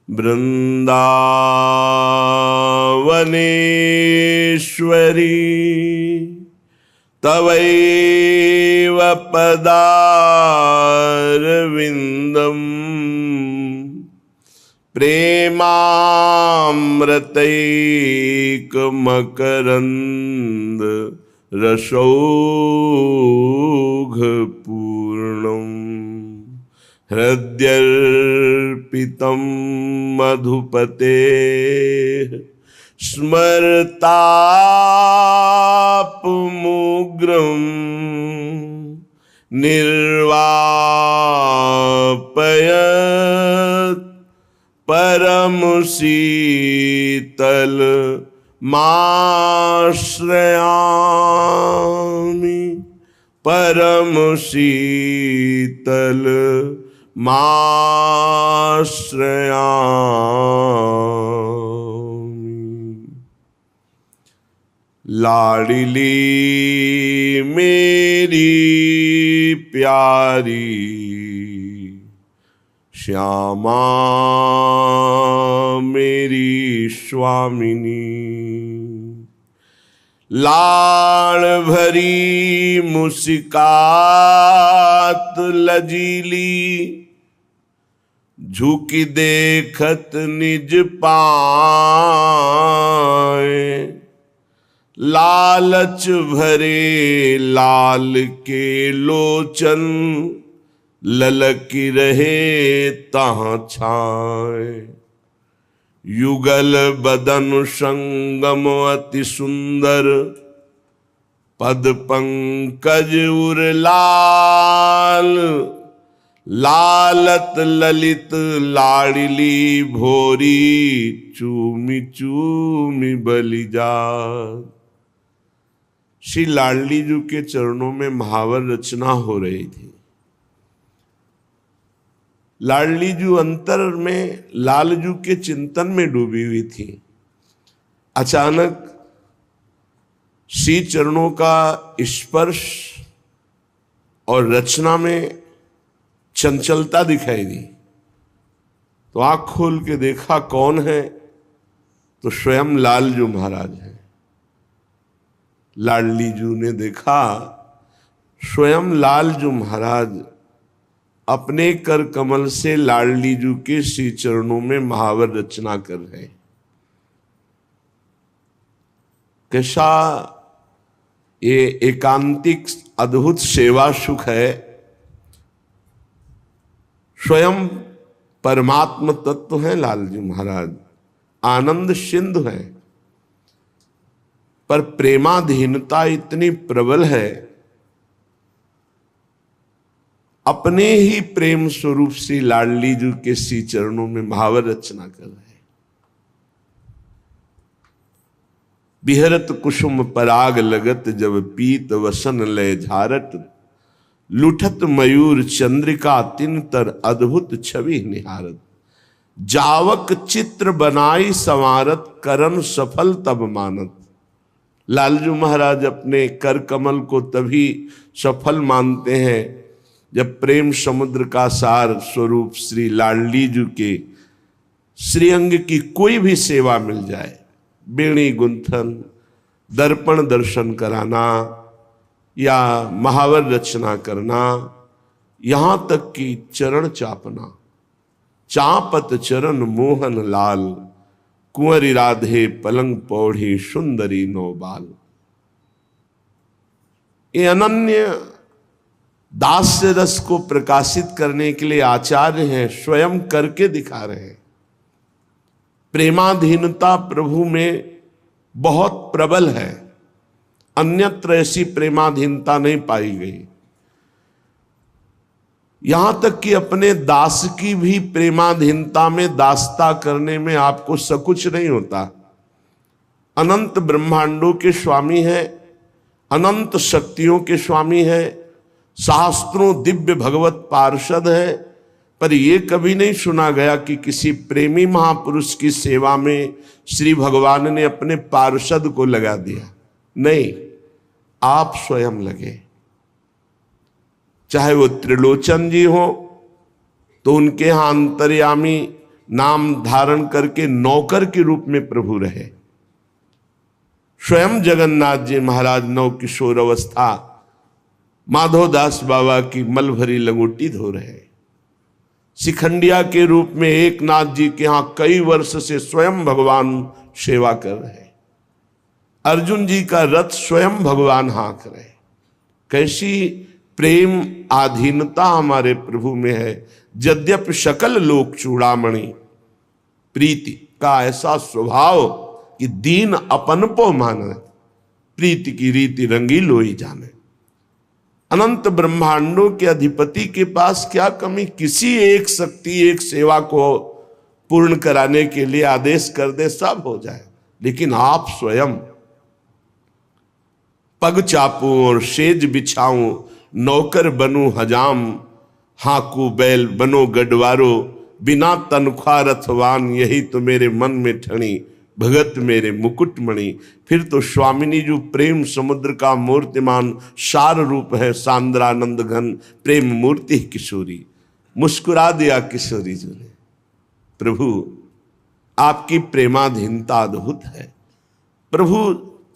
वृंदावनेश्वरी तवैव पदारविंदम प्रेमामृतैकमकरंद रसौघपूर्णम् हृद्यर्पितं मधुपतेः स्मरतापमुग्रं निर्वापयत् परम शीतल माश्रयामि परम शीतल माश्रयामि। लाडली मेरी प्यारी श्यामा मेरी स्वामिनी, लाड़ भरी मुस्कात लजीली झुकी देखत निज पाए, लालच भरे लाल के लोचन ललकी रहे तहाँ छाए। युगल बदन संगम अति सुंदर पद पंकज उर लाल, लालत ललित लाडली भोरी चूमी चूमी बलिजात। श्री लाडली जी के चरणों में महावर रचना हो रही थी। लाडली जी अंतर में लालजू के चिंतन में डूबी हुई थी। अचानक श्री चरणों का स्पर्श और रचना में चंचलता दिखाई दी, तो आंख खोल के देखा कौन है, तो स्वयं लालजू महाराज हैं। लाडली जू ने देखा स्वयं लालजू महाराज अपने कर कमल से लाडली जू के श्री चरणों में महावर रचना कर रहे हैं। कैसा ये एकांतिक अद्भुत सेवा सुख है। स्वयं परमात्म तत्व हैं लालजी महाराज, आनंद सिंधु हैं, पर प्रेमाधीनता इतनी प्रबल है, अपने ही प्रेम स्वरूप श्री लाडली जी के श्री चरणों में महावर रचना कर रहे हैं। बिहरत कुसुम पराग लगत जब पीत वसन लय झारत, लुठत मयूर चंद्रिका तिन तर अद्भुत छवि निहारत, जावक चित्र बनाई संवारत करन सफल तब मानत। लालजू महाराज अपने कर कमल को तभी सफल मानते हैं जब प्रेम समुद्र का सार स्वरूप श्री लाडली जी के श्रीअंग की कोई भी सेवा मिल जाए, बेणी गुंथन, दर्पण दर्शन कराना या महावर रचना करना, यहां तक कि चरण चापना, चापत चरण मोहन लाल, कुंवरी राधे पलंग पौढ़ी सुंदरी नौबाल। ये अनन्य दास्य रस को प्रकाशित करने के लिए आचार्य हैं, स्वयं करके दिखा रहे हैं। प्रेमाधीनता प्रभु में बहुत प्रबल है, अन्यत्र ऐसी प्रेमाधीनता नहीं पाई गई। यहां तक कि अपने दास की भी प्रेमाधीनता में दासता करने में आपको सकुच नहीं होता। अनंत ब्रह्मांडों के स्वामी है, अनंत शक्तियों के स्वामी है, शास्त्रों दिव्य भगवत पार्षद है, पर यह कभी नहीं सुना गया कि किसी प्रेमी महापुरुष की सेवा में श्री भगवान ने अपने पार्षद को लगा दिया। नहीं, आप स्वयं लगे। चाहे वो त्रिलोचन जी हो तो उनके यहां अंतर्यामी नाम धारण करके नौकर के रूप में प्रभु रहे। स्वयं जगन्नाथ जी महाराज नव किशोर अवस्था माधोदास बाबा की मल भरी लंगोटी धो रहे। शिखंडिया के रूप में एकनाथ जी के यहाँ कई वर्ष से स्वयं भगवान सेवा कर रहे। अर्जुन जी का रथ स्वयं भगवान हाँक रहे। कैसी प्रेम आधीनता हमारे प्रभु में है। यद्यपि सकल लोक चूड़ामणि, प्रीति का ऐसा स्वभाव कि दीन अपन पो माने, प्रीति की रीति रंगी लोई जाने। अनंत ब्रह्मांडों के अधिपति के पास क्या कमी, किसी एक शक्ति एक सेवा को पूर्ण कराने के लिए आदेश कर दे सब हो जाए, लेकिन आप स्वयं पग चापूं और सेज बिछाऊं, नौकर बनूं हजाम, हाकू बैल बनो गडवारो, बिना तनख्वाह रथवान, यही तो मेरे मन में ठणी, भगत मेरे मुकुटमणि। फिर तो स्वामिनी जो प्रेम समुद्र का मूर्तिमान सार रूप है, सांद्रानंद घन प्रेम मूर्ति किशोरी। मुस्कुरा दिया किशोरी जी ने। प्रभु आपकी प्रेमाधीनता अद्भुत है। प्रभु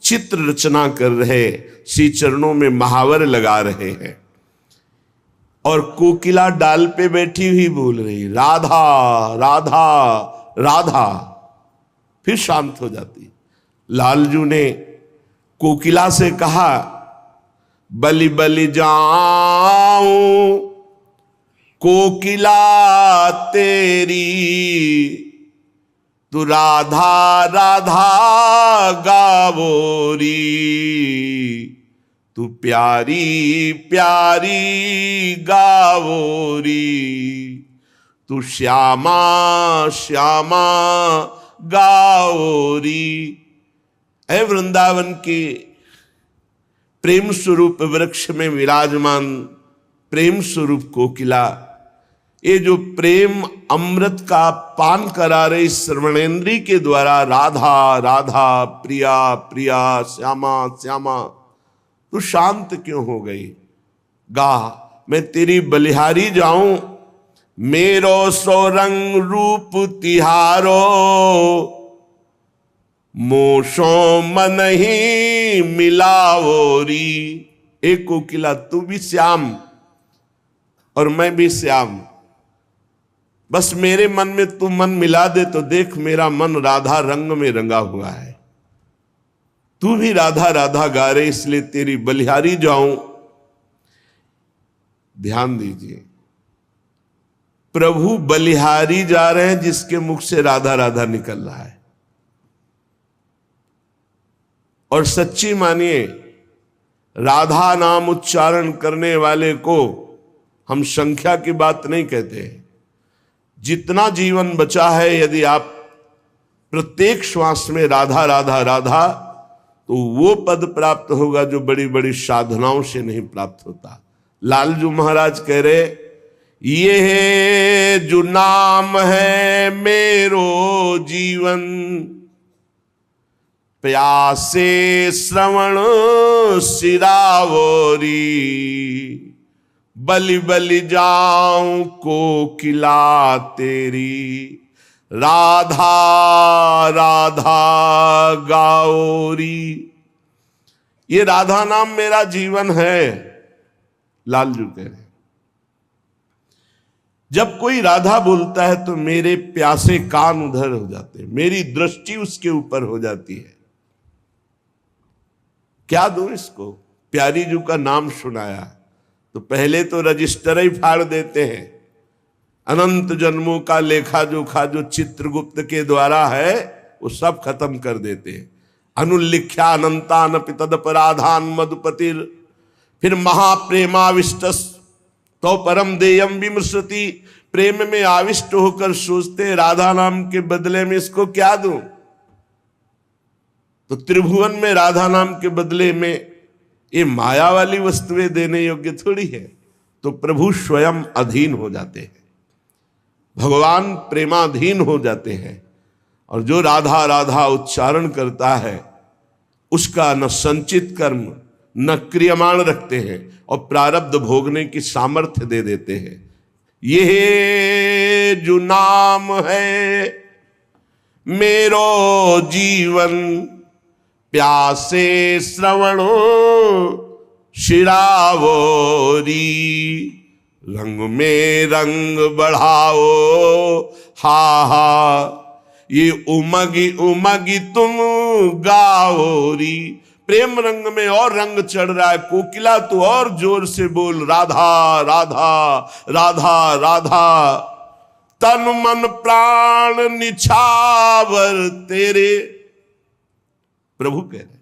चित्र रचना कर रहे, श्री चरणों में महावर लगा रहे हैं और कोकिला डाल पे बैठी हुई बोल रही राधा राधा राधा, फिर शांत हो जाती। लालजू ने कोकिला से कहा बलि बलि जाऊं कोकिला तेरी, तू राधा राधा गावोरी, तू प्यारी प्यारी गावोरी, तू श्यामा श्यामा गाओरी। ऐ वृंदावन के प्रेम स्वरूप वृक्ष में विराजमान प्रेम स्वरूप कोकिला, ये जो प्रेम अमृत का पान करा रही श्रवणेन्द्री के द्वारा राधा राधा प्रिया प्रिया श्यामा श्यामा, तू शांत क्यों हो गई? गा मैं तेरी बलिहारी जाऊं, मेरो सोरंग रूप तिहारो, मोशो मन ही मिलावोरी। एक कोकिला तू भी श्याम और मैं भी श्याम, बस मेरे मन में तू मन मिला दे तो देख मेरा मन राधा रंग में रंगा हुआ है। तू भी राधा राधा गा रहे, इसलिए तेरी बलिहारी जाऊं। ध्यान दीजिए, प्रभु बलिहारी जा रहे हैं जिसके मुख से राधा राधा निकल रहा है। और सच्ची मानिए, राधा नाम उच्चारण करने वाले को हम संख्या की बात नहीं कहते। जितना जीवन बचा है, यदि आप प्रत्येक श्वास में राधा राधा राधा, तो वो पद प्राप्त होगा जो बड़ी बड़ी साधनाओं से नहीं प्राप्त होता। लालजू महाराज कह रहे, ये है जो नाम है मेरो जीवन, प्यासे श्रवण सिरावोरी, बलि बलि जाऊं कोकिला तेरी, राधा राधा गाओरी। ये राधा नाम मेरा जीवन है, लालजू कह रहे। जब कोई राधा बोलता है तो मेरे प्यासे कान उधर हो जाते हैं, मेरी दृष्टि उसके ऊपर हो जाती है। क्या दूं इसको? प्यारी जू का नाम सुनाया तो पहले तो रजिस्टर ही फाड़ देते हैं। अनंत जन्मों का लेखा जोखा जो चित्रगुप्त के द्वारा है वो सब खत्म कर देते हैं। अनुल्लिख्या अनंतान पितदपराधान मधुपतिर, फिर महाप्रेमाविष्ट तो परम देयम विमृशति। प्रेम में आविष्ट होकर सोचते राधा नाम के बदले में इसको क्या दूं? तो त्रिभुवन में राधा नाम के बदले में ये माया वाली वस्तुएं देने योग्य थोड़ी है। तो प्रभु स्वयं अधीन हो जाते हैं, भगवान प्रेमाधीन हो जाते हैं। और जो राधा राधा उच्चारण करता है उसका न संचित कर्म न क्रियमाण रखते हैं और प्रारब्ध भोगने की सामर्थ्य दे देते हैं। ये जो नाम है मेरो जीवन, प्यासे श्रवणो शिरावोरी, रंग में रंग बढ़ाओ हा हा, ये उमगी उमगी तुम गाओरी। प्रेम रंग में और रंग चढ़ रहा है, कोकिला तो और जोर से बोल राधा राधा राधा राधा। तन मन प्राण निछावर तेरे, प्रभु कह रहे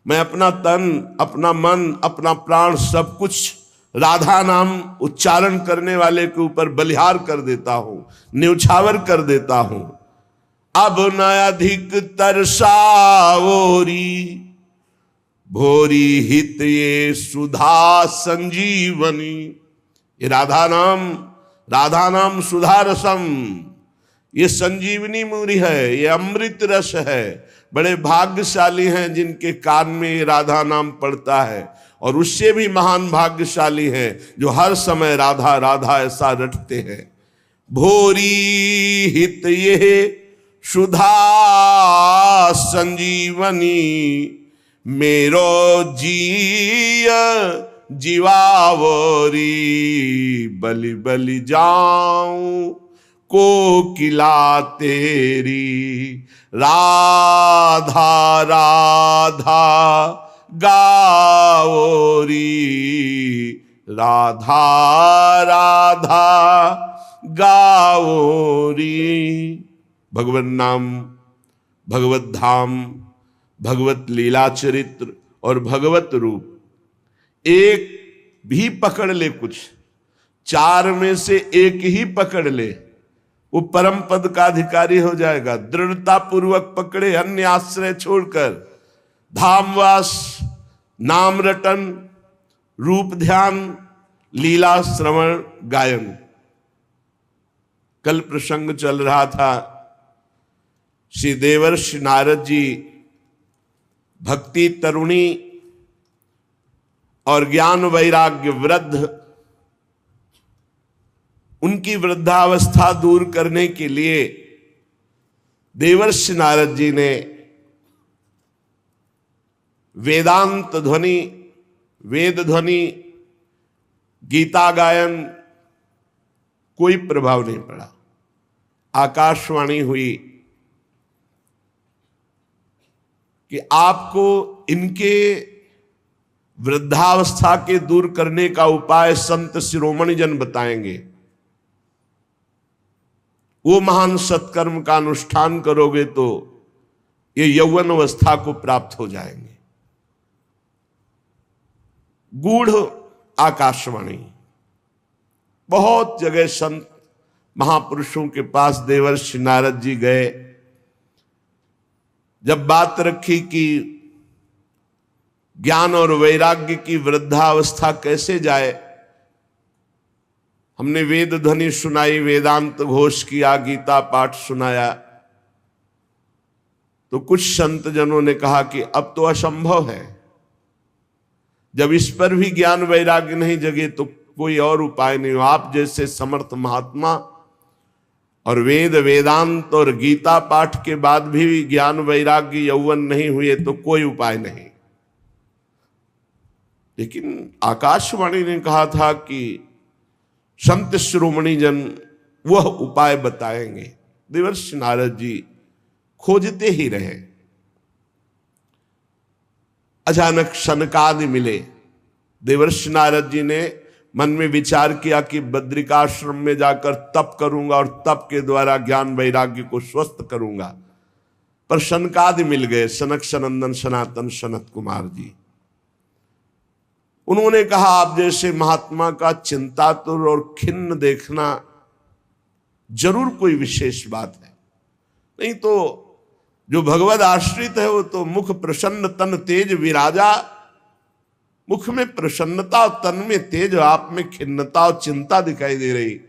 मैं अपना तन, अपना मन, अपना प्राण सब कुछ राधा नाम उच्चारण करने वाले के ऊपर बलिहार कर देता हूं, न्यौछावर कर देता हूं। अब न अधिक तरसावोरी, भोरी हित ये सुधा संजीवनी। ये राधा नाम सुधा रसम, ये संजीवनी मूरी है, ये अमृत रस है। बड़े भाग्यशाली हैं जिनके कान में ये राधा नाम पड़ता है, और उससे भी महान भाग्यशाली हैं जो हर समय राधा राधा ऐसा रटते हैं। भोरी हित ये सुधा संजीवनी, मेरो जीय जीवावरी। बलि बलि जाऊं कोकिला तेरी, राधा राधा गाओरी, राधा राधा गाओरी। भगवत नाम, भगवत धाम, भगवत लीला चरित्र और भगवत रूप एक भी पकड़ ले, कुछ चार में से एक ही पकड़ ले, वो परम पद का अधिकारी हो जाएगा। दृढ़ता पूर्वक पकड़े, अन्य आश्रय छोड़कर। धामवास, नाम रटन, रूप ध्यान, लीला श्रवण गायन। कल प्रसंग चल रहा था, श्री देवर्षि नारद जी भक्ति तरुणी और ज्ञान वैराग्य वृद्ध, उनकी वृद्धावस्था दूर करने के लिए देवर्षि नारद जी ने वेदांत ध्वनि, वेद ध्वनि, गीता गायन, कोई प्रभाव नहीं पड़ा। आकाशवाणी हुई कि आपको इनके वृद्धावस्था के दूर करने का उपाय संत शिरोमणि जन बताएंगे। वो महान सत्कर्म का अनुष्ठान करोगे तो ये यौवन अवस्था को प्राप्त हो जाएंगे। गूढ़ आकाशवाणी, बहुत जगह संत महापुरुषों के पास देवर्षि नारद जी गए। जब बात रखी कि ज्ञान और वैराग्य की वृद्धावस्था कैसे जाए, हमने वेद ध्वनि सुनाई, वेदांत घोष किया, गीता पाठ सुनाया, तो कुछ संत जनों ने कहा कि अब तो असंभव है। जब इस पर भी ज्ञान वैराग्य नहीं जगे तो कोई और उपाय नहीं हो। आप जैसे समर्थ महात्मा और वेद वेदांत और गीता पाठ के बाद भी ज्ञान वैराग्य यौवन नहीं हुए तो कोई उपाय नहीं। लेकिन आकाशवाणी ने कहा था कि संत शिरोमणि जन वह उपाय बताएंगे। देवर्षि नारद जी खोजते ही रहे। अचानक सनकादि मिले। देवर्षि नारद जी ने मन में विचार किया कि बद्रिकाश्रम में जाकर तप करूंगा और तप के द्वारा ज्ञान वैराग्य को स्वस्थ करूंगा। पर सनकादि मिल गए, सनक सनंदन सनातन सनत कुमार जी। उन्होंने कहा आप जैसे महात्मा का चिंतातुर और खिन्न देखना जरूर कोई विशेष बात है, नहीं तो जो भगवद आश्रित है वो तो मुख प्रसन्न तन तेज विराजा। मुख में प्रसन्नता और तन में तेज, आप में खिन्नता और चिंता दिखाई दे रही।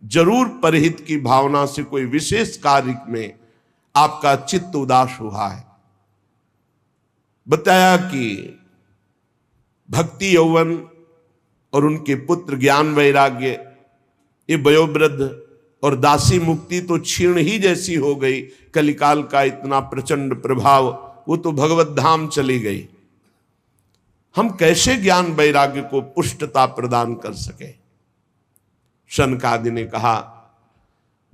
जरूर परहित की भावना से कोई विशेष कार्य में आपका चित्त उदास हुआ है। बताया कि भक्ति यौवन और उनके पुत्र ज्ञान वैराग्य ये वयोवृद्ध और दासी मुक्ति तो क्षीण ही जैसी हो गई। कलिकाल का इतना प्रचंड प्रभाव, वो तो भगवत धाम चली गई। हम कैसे ज्ञान वैराग्य को पुष्टता प्रदान कर सके? शनकादि ने कहा,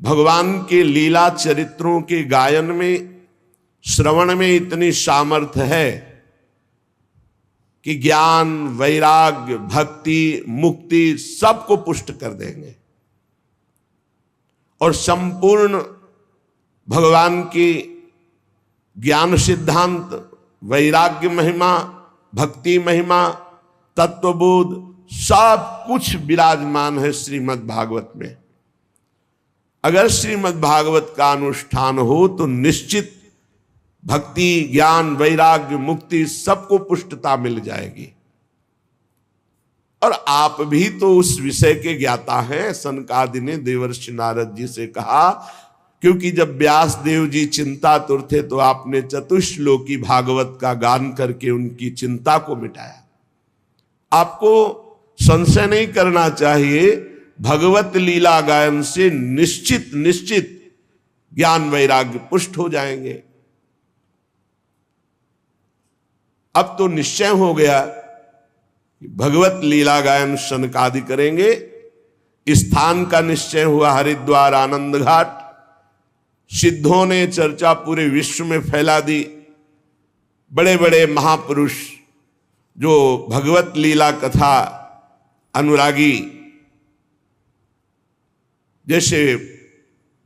भगवान के लीला चरित्रों के गायन में, श्रवण में इतनी सामर्थ्य है कि ज्ञान, वैराग्य, भक्ति, मुक्ति सबको पुष्ट कर देंगे। और संपूर्ण भगवान की ज्ञान सिद्धांत, वैराग्य महिमा, भक्ति महिमा, तत्वबोध सब कुछ विराजमान है श्रीमद् भागवत में। अगर श्रीमद् भागवत का अनुष्ठान हो तो निश्चित भक्ति, ज्ञान, वैराग्य, मुक्ति सबको पुष्टता मिल जाएगी। और आप भी तो उस विषय के ज्ञाता हैं। सनकादि ने देवर्षि नारद जी से कहा, क्योंकि जब व्यास देव जी चिंतातुर थे तो आपने चतुश्लोकी भागवत का गान करके उनकी चिंता को मिटाया। आपको संशय नहीं करना चाहिए, भगवत लीला गायन से निश्चित ज्ञान वैराग्य पुष्ट हो जाएंगे। अब तो निश्चय हो गया कि भगवत लीला गायन शनकादि करेंगे। स्थान का निश्चय हुआ हरिद्वार आनंद घाट। सिद्धों ने चर्चा पूरे विश्व में फैला दी। बड़े बड़े महापुरुष जो भगवत लीला कथा अनुरागी, जैसे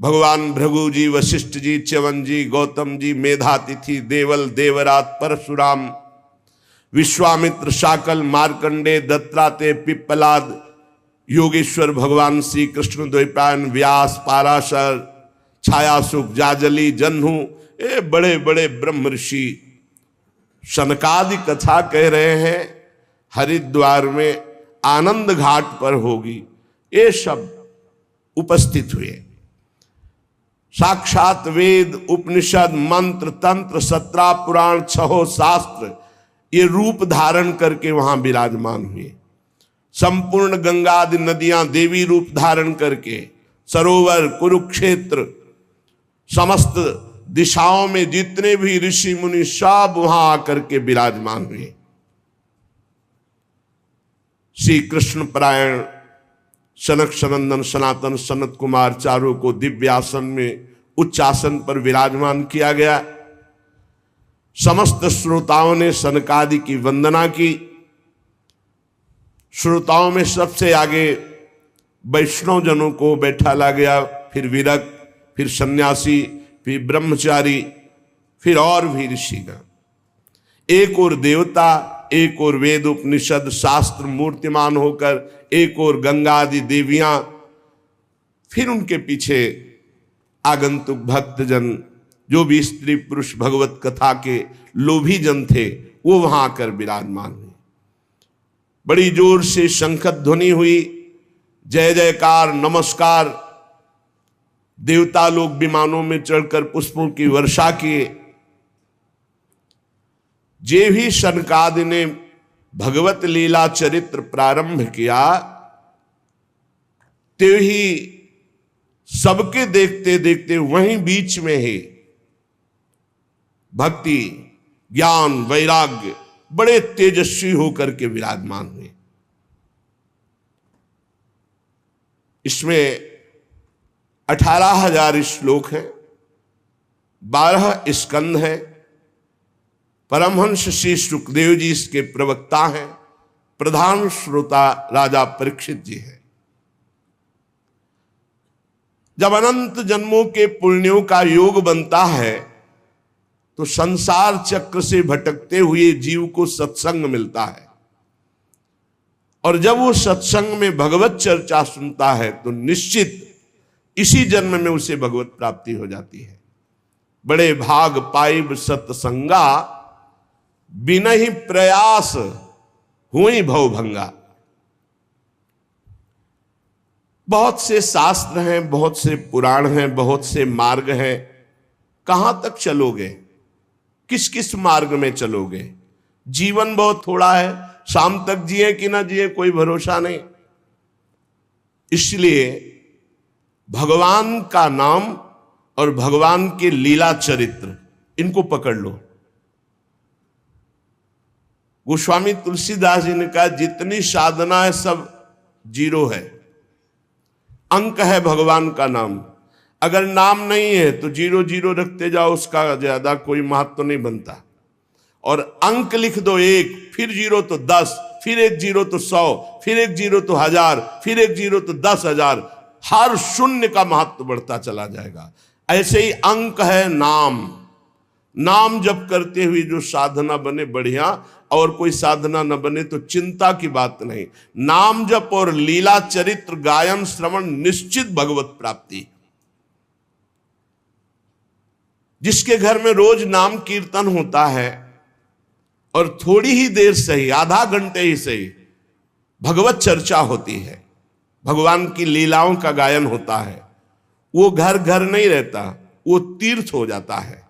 भगवान भृगु जी, वशिष्ठ जी, च्यवन जी, गौतम जी, मेधातिथि, देवल, देवरात, परशुराम, विश्वामित्र, शाकल, मार्कंडे, दत्तात्रेय, पिप्पलाद, योगेश्वर भगवान श्री कृष्ण, द्वैपायन, व्यास, पाराशर, छायासुख, जाजली, जन्हू, ये बड़े बड़े ब्रह्म ऋषि शनकादि कथा कह रहे हैं हरिद्वार में आनंद घाट पर होगी। ये सब उपस्थित हुए। साक्षात वेद, उपनिषद, मंत्र, तंत्र, 17 पुराण, 6 शास्त्र ये रूप धारण करके वहां विराजमान हुए। संपूर्ण गंगा आदि नदियां देवी रूप धारण करके, सरोवर, कुरुक्षेत्र, समस्त दिशाओं में जितने भी ऋषि मुनि सब वहां आकर के विराजमान हुए। श्री कृष्ण परायण सनक सनंदन सनातन सनत कुमार चारों को दिव्य आसन में उच्च आसन पर विराजमान किया गया। समस्त श्रोताओं ने सनकादि की वंदना की। श्रोताओं में सबसे आगे वैष्णव जनों को बैठाला गया, फिर विरक्त, फिर सन्यासी, फिर ब्रह्मचारी, फिर और भी ऋषिगण। एक और देवता, एक और वेद उपनिषद शास्त्र मूर्तिमान होकर, एक और गंगा आदि देवियां, फिर उनके पीछे आगंतुक भक्तजन, जो भी स्त्री पुरुष भगवत कथा के लोभी जन थे, वो वहां आकर विराजमान हुए। बड़ी जोर से शंख ध्वनि हुई, जय जयकार, नमस्कार। देवता लोग विमानों में चढ़कर पुष्पों की वर्षा किए। जे भी शनकादि ने भगवत लीला चरित्र प्रारंभ किया, ते ही सबके देखते देखते वहीं बीच में ही भक्ति, ज्ञान, वैराग्य बड़े तेजस्वी होकर के विराजमान हुए। इसमें 18,000 श्लोक हैं, 12 स्कंद हैं। परमहंस श्री सुखदेव जी इसके प्रवक्ता हैं। प्रधान श्रोता राजा परीक्षित जी हैं। जब अनंत जन्मों के पुण्यों का योग बनता है तो संसार चक्र से भटकते हुए जीव को सत्संग मिलता है, और जब वो सत्संग में भगवत चर्चा सुनता है तो निश्चित इसी जन्म में उसे भगवत प्राप्ति हो जाती है। बड़े भाग पाइब सत्संगा, बिना ही प्रयास हुई भवभंगा। बहुत से शास्त्र हैं, बहुत से पुराण हैं, बहुत से मार्ग हैं। कहां तक चलोगे? किस किस मार्ग में चलोगे? जीवन बहुत थोड़ा है, शाम तक जिए कि ना जिए कोई भरोसा नहीं। इसलिए भगवान का नाम और भगवान के लीला चरित्र, इनको पकड़ लो। गोस्वामी तुलसीदास जी ने कहा जितनी साधना है सब जीरो है, अंक है भगवान का नाम। अगर नाम नहीं है तो जीरो जीरो रखते जाओ, उसका ज्यादा कोई महत्व नहीं बनता। और अंक लिख दो 1, फिर जीरो तो 10, फिर एक जीरो तो 100, फिर एक जीरो तो 1000, फिर एक जीरो तो 10,000, हर शून्य का महत्व बढ़ता चला जाएगा। ऐसे ही अंक है नाम। नाम जप करते हुए जो साधना बने बढ़िया, और कोई साधना न बने तो चिंता की बात नहीं। नाम जप और लीला चरित्र गायन श्रवण निश्चित भगवत प्राप्ति। जिसके घर में रोज नाम कीर्तन होता है और थोड़ी ही देर सही, आधा घंटे ही सही, भगवत चर्चा होती है, भगवान की लीलाओं का गायन होता है, वो घर घर नहीं रहता, वो तीर्थ हो जाता है।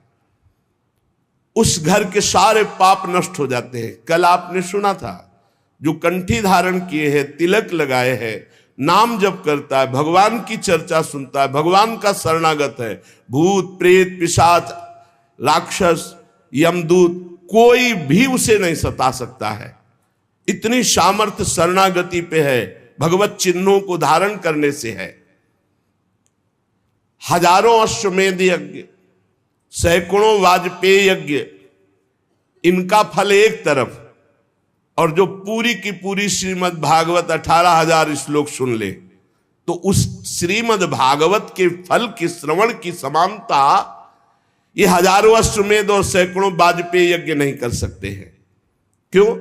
उस घर के सारे पाप नष्ट हो जाते हैं। कल आपने सुना था, जो कंठी धारण किए हैं, तिलक लगाए हैं, नाम जप करता है, भगवान की चर्चा सुनता है, भगवान का शरणागत है, भूत प्रेत पिशाच राक्षस यमदूत कोई भी उसे नहीं सता सकता है। इतनी सामर्थ्य शरणागति पे है, भगवत चिन्हों को धारण करने से है। हजारों अश्वमेध यज्ञ, सैकड़ों वाजपेयी यज्ञ, इनका फल एक तरफ, और जो पूरी की पूरी श्रीमद् भागवत 18,000 श्लोक सुन ले, तो उस श्रीमद् भागवत के फल की श्रवण की समानता ये हजारों अश्वमेध और सैकड़ों वाजपेयी यज्ञ नहीं कर सकते हैं। क्यों?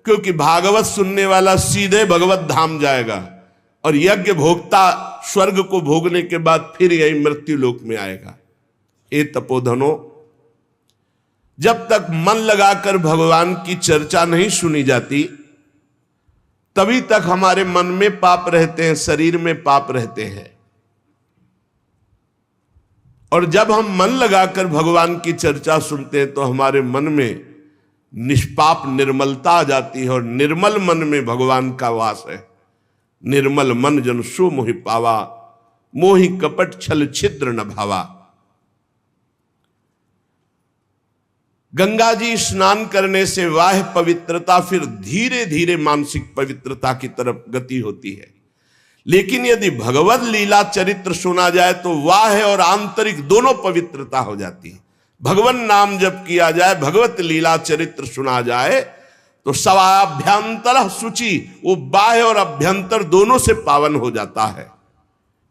क्योंकि भागवत सुनने वाला सीधे भगवत धाम जाएगा, और यज्ञ भोक्ता स्वर्ग को भोगने के बाद फिर यही मृत्यु लोक में आएगा। हे तपोधनो, जब तक मन लगाकर भगवान की चर्चा नहीं सुनी जाती, तभी तक हमारे मन में पाप रहते हैं, शरीर में पाप रहते हैं। और जब हम मन लगाकर भगवान की चर्चा सुनते हैं तो हमारे मन में निष्पाप निर्मलता आ जाती है, और निर्मल मन में भगवान का वास है। निर्मल मन जन सो मोहि पावा, मोहि कपट छल छिद्र न भावा। गंगा जी स्नान करने से वाह्य पवित्रता फिर धीरे धीरे मानसिक पवित्रता की तरफ गति होती है। लेकिन यदि भगवत लीला चरित्र सुना जाए तो वाह्य और आंतरिक दोनों पवित्रता हो जाती है। भगवान नाम जप किया जाए, भगवत लीला चरित्र सुना जाए तो सवाभ्यंतर शुचि, वो बाह्य और अभ्यंतर दोनों से पावन हो जाता है।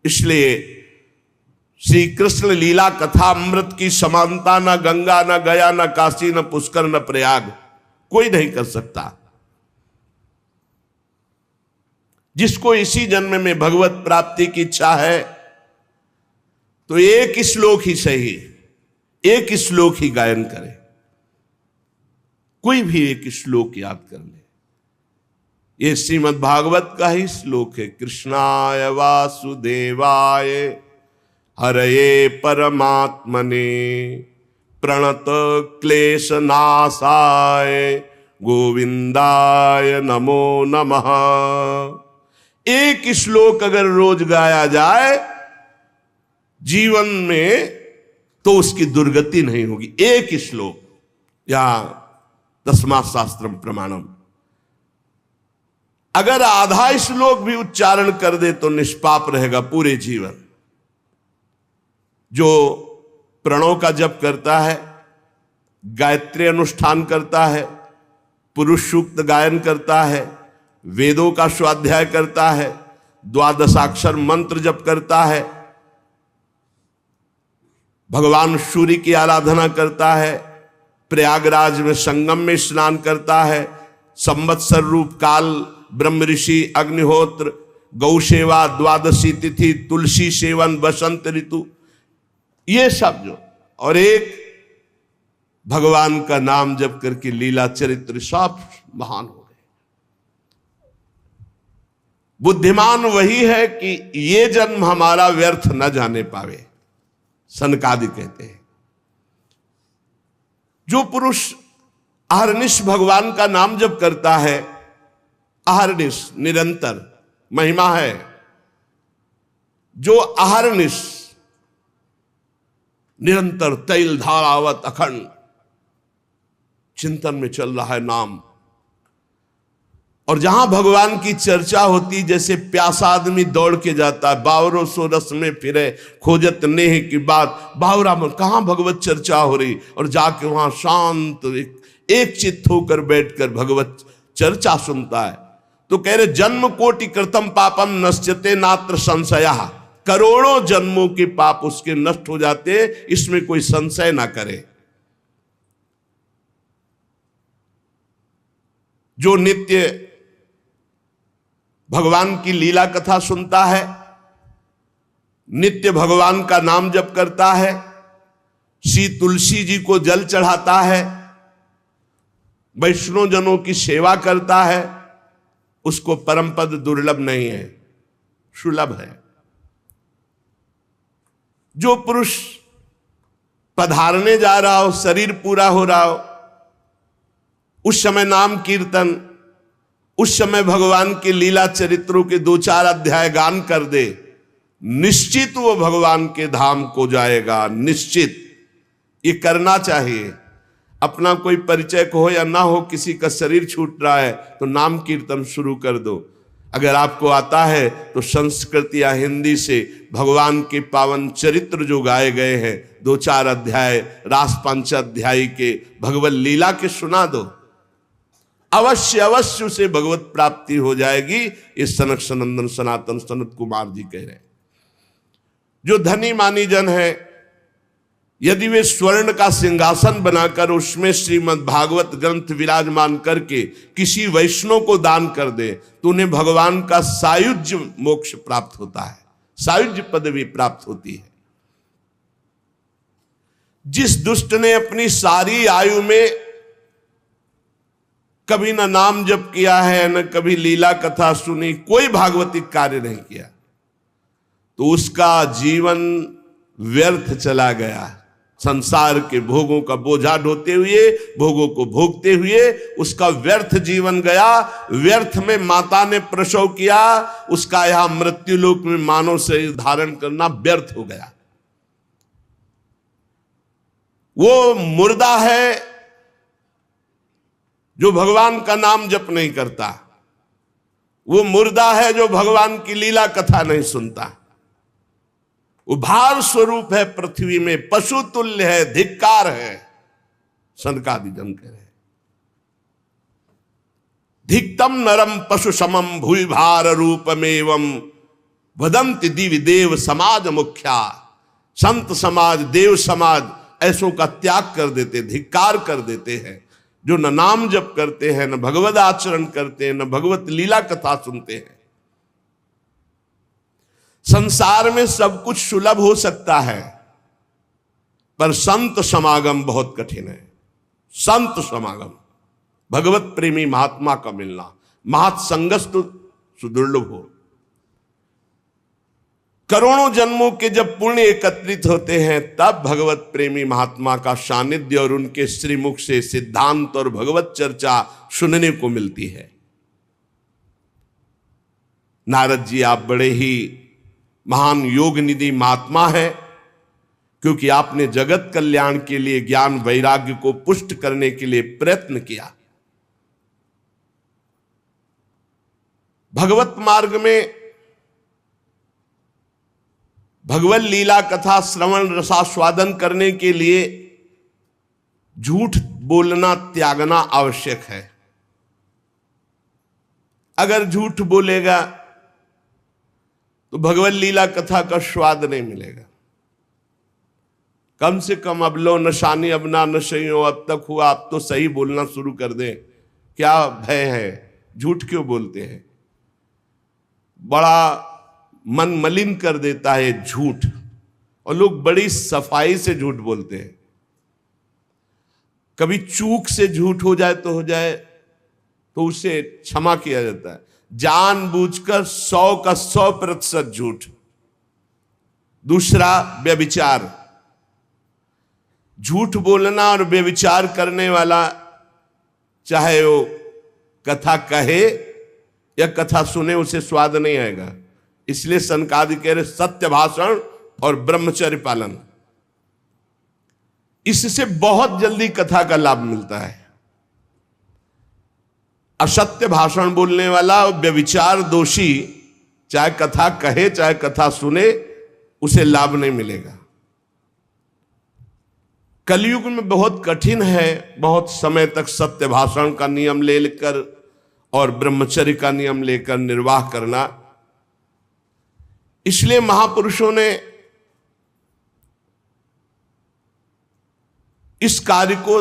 इसलिए श्री कृष्ण लीला कथा अमृत की समानता न गंगा, न गया, न काशी, न पुष्कर, न प्रयाग कोई नहीं कर सकता। जिसको इसी जन्म में भगवत प्राप्ति की इच्छा है तो एक श्लोक ही सही, एक श्लोक ही गायन करे, कोई भी एक श्लोक याद कर ले। ये श्रीमद् भागवत का ही श्लोक है। कृष्णाय वासुदेवाय हरये परमात्मने प्रणत क्लेश नाशाय गोविंदाय नमो नमः। एक श्लोक अगर रोज गाया जाए जीवन में तो उसकी दुर्गति नहीं होगी। एक श्लोक, या तस्मात् शास्त्रम प्रमाणम। अगर आधा श्लोक भी उच्चारण कर दे तो निष्पाप रहेगा पूरे जीवन। जो प्रणव का जप करता है, गायत्री अनुष्ठान करता है, पुरुष सूक्त गायन करता है, वेदों का स्वाध्याय करता है, द्वादशाक्षर मंत्र जप करता है, भगवान सूर्य की आराधना करता है, प्रयागराज में संगम में स्नान करता है, संवत्सर रूप काल, ब्रह्म ऋषि, अग्निहोत्र, गौ सेवा, द्वादशी तिथि, तुलसी सेवन, बसंत ऋतु, ये सब जो, और एक भगवान का नाम जप करके लीला चरित्र, सब महान हो गए। बुद्धिमान वही है कि ये जन्म हमारा व्यर्थ न जाने पावे, सनकादि कहते हैं। जो पुरुष अहर्निश भगवान का नाम जप करता है, अहर्निश निरंतर महिमा है। जो अहरनिश निरंतर तैल धारावत अखंड चिंतन में चल रहा है नाम, और जहां भगवान की चर्चा होती, जैसे प्यासा आदमी दौड़ के जाता है, बावरों सो रस में फिरे खोजत नेह की बात, बावरा में कहां भगवत चर्चा हो रही, और जाके वहां शांत एक चित्त होकर बैठकर भगवत चर्चा सुनता है। तो कह रहे जन्म कोटि कृतम पापम नश्यते नात्र संशया, करोड़ों जन्मों के पाप उसके नष्ट हो जाते, इसमें कोई संशय ना करे। जो नित्य भगवान की लीला कथा सुनता है, नित्य भगवान का नाम जप करता है, श्री तुलसी जी को जल चढ़ाता है, वैष्णव जनों की सेवा करता है, उसको परम पद दुर्लभ नहीं है, सुलभ है। जो पुरुष पधारने जा रहा हो, शरीर पूरा हो रहा हो, उस समय नाम कीर्तन, उस समय भगवान के लीला चरित्रों के 2-4 अध्याय गान कर दे, निश्चित वो भगवान के धाम को जाएगा, निश्चित। ये करना चाहिए। अपना कोई परिचय हो या ना हो, किसी का शरीर छूट रहा है तो नाम कीर्तन शुरू कर दो। अगर आपको आता है तो संस्कृत या हिंदी से भगवान के पावन चरित्र जो गाए गए हैं, 2-4 अध्याय रास पंचाध्यायी के भगवत लीला के सुना दो, अवश्य अवश्य उसे भगवत प्राप्ति हो जाएगी। इस सनक सनंदन सनातन सनत कुमार जी कह रहे हैं। जो धनी मानी जन है, यदि वे स्वर्ण का सिंहासन बनाकर उसमें श्रीमद् भागवत ग्रंथ विराजमान करके किसी वैष्णव को दान कर दे, तो उन्हें भगवान का सायुज्य मोक्ष प्राप्त होता है, सायुज्य पदवी प्राप्त होती है। जिस दुष्ट ने अपनी सारी आयु में कभी न नाम जप किया है, न कभी लीला कथा सुनी, कोई भागवतिक कार्य नहीं किया, तो उसका जीवन व्यर्थ चला गया। संसार के भोगों का बोझा ढोते हुए, भोगों को भोगते हुए उसका व्यर्थ जीवन गया। व्यर्थ में माता ने प्रसव किया, उसका यहां मृत्युलोक में मानव शरीर धारण करना व्यर्थ हो गया। वो मुर्दा है जो भगवान का नाम जप नहीं करता, वो मुर्दा है जो भगवान की लीला कथा नहीं सुनता। वो भार स्वरूप है पृथ्वी में, पशु तुल्य है, धिक्कार है। सनकादि जन कह रहे, धिक्तम नरम पशु समम भूय भार रूपमेवं वदंति दिव्य देव समाज मुख्या। संत समाज, देव समाज ऐसों का त्याग कर देते, धिक्कार कर देते हैं, जो न नाम जप करते हैं, न भगवत आचरण करते हैं, न भगवत लीला कथा सुनते हैं। संसार में सब कुछ सुलभ हो सकता है, पर संत समागम बहुत कठिन है। संत समागम, भगवत प्रेमी महात्मा का मिलना, महत्संगस्तु सुदुर्लभ हो। करोड़ों जन्मों के जब पुण्य एकत्रित होते हैं, तब भगवत प्रेमी महात्मा का सानिध्य और उनके श्रीमुख से सिद्धांत और भगवत चर्चा सुनने को मिलती है। नारद जी, आप बड़े ही महान योग निधि महात्मा है, क्योंकि आपने जगत कल्याण के लिए ज्ञान वैराग्य को पुष्ट करने के लिए प्रयत्न किया। भगवत मार्ग में भगवत लीला कथा श्रवण रसास्वादन करने के लिए झूठ बोलना त्यागना आवश्यक है। अगर झूठ बोलेगा तो भगवत लीला कथा का स्वाद नहीं मिलेगा। कम से कम अब लो नशानी अब ना नशे हो, अब तक हुआ, अब तो सही बोलना शुरू कर दें। क्या भय है, झूठ क्यों बोलते हैं? बड़ा मन मलिन कर देता है झूठ, और लोग बड़ी सफाई से झूठ बोलते हैं। कभी चूक से झूठ हो जाए तो हो जाए, तो उसे क्षमा किया जाता है। जानबूझकर 100 का 100% झूठ। दूसरा, व्यभिचार। झूठ बोलना और व्यभिचार करने वाला, चाहे वो कथा कहे या कथा सुने, उसे स्वाद नहीं आएगा। इसलिए सनकादि कह रहे सत्य भाषण और ब्रह्मचर्य पालन, इससे बहुत जल्दी कथा का लाभ मिलता है। असत्य भाषण बोलने वाला व्यभिचार दोषी चाहे कथा कहे चाहे कथा सुने, उसे लाभ नहीं मिलेगा। कलयुग में बहुत कठिन है बहुत समय तक सत्य भाषण का नियम लेकर और ब्रह्मचर्य का नियम लेकर निर्वाह करना। इसलिए महापुरुषों ने इस कार्य को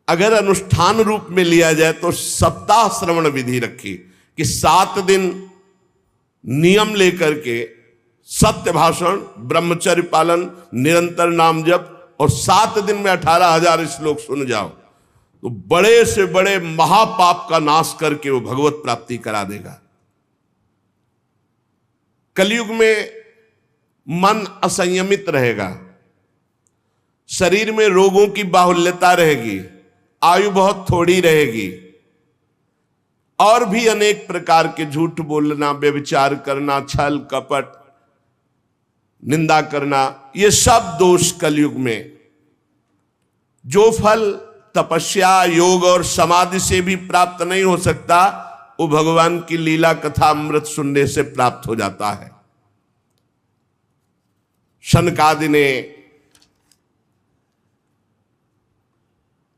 अगर अनुष्ठान रूप में लिया जाए तो सप्ताह श्रवण विधि रखी कि 7 दिन नियम लेकर के सत्य भाषण, ब्रह्मचर्य पालन, निरंतर नाम जप और 7 दिन में 18,000 श्लोक सुन जाओ तो बड़े से बड़े महापाप का नाश करके वो भगवत प्राप्ति करा देगा। कलयुग में मन असंयमित रहेगा, शरीर में रोगों की बाहुल्यता रहेगी, आयु बहुत थोड़ी रहेगी, और भी अनेक प्रकार के झूठ बोलना, व्यभिचार करना, छल कपट, निंदा करना, ये सब दोष कलयुग में। जो फल तपस्या, योग और समाधि से भी प्राप्त नहीं हो सकता वो भगवान की लीला कथा अमृत सुनने से प्राप्त हो जाता है। शनकादि ने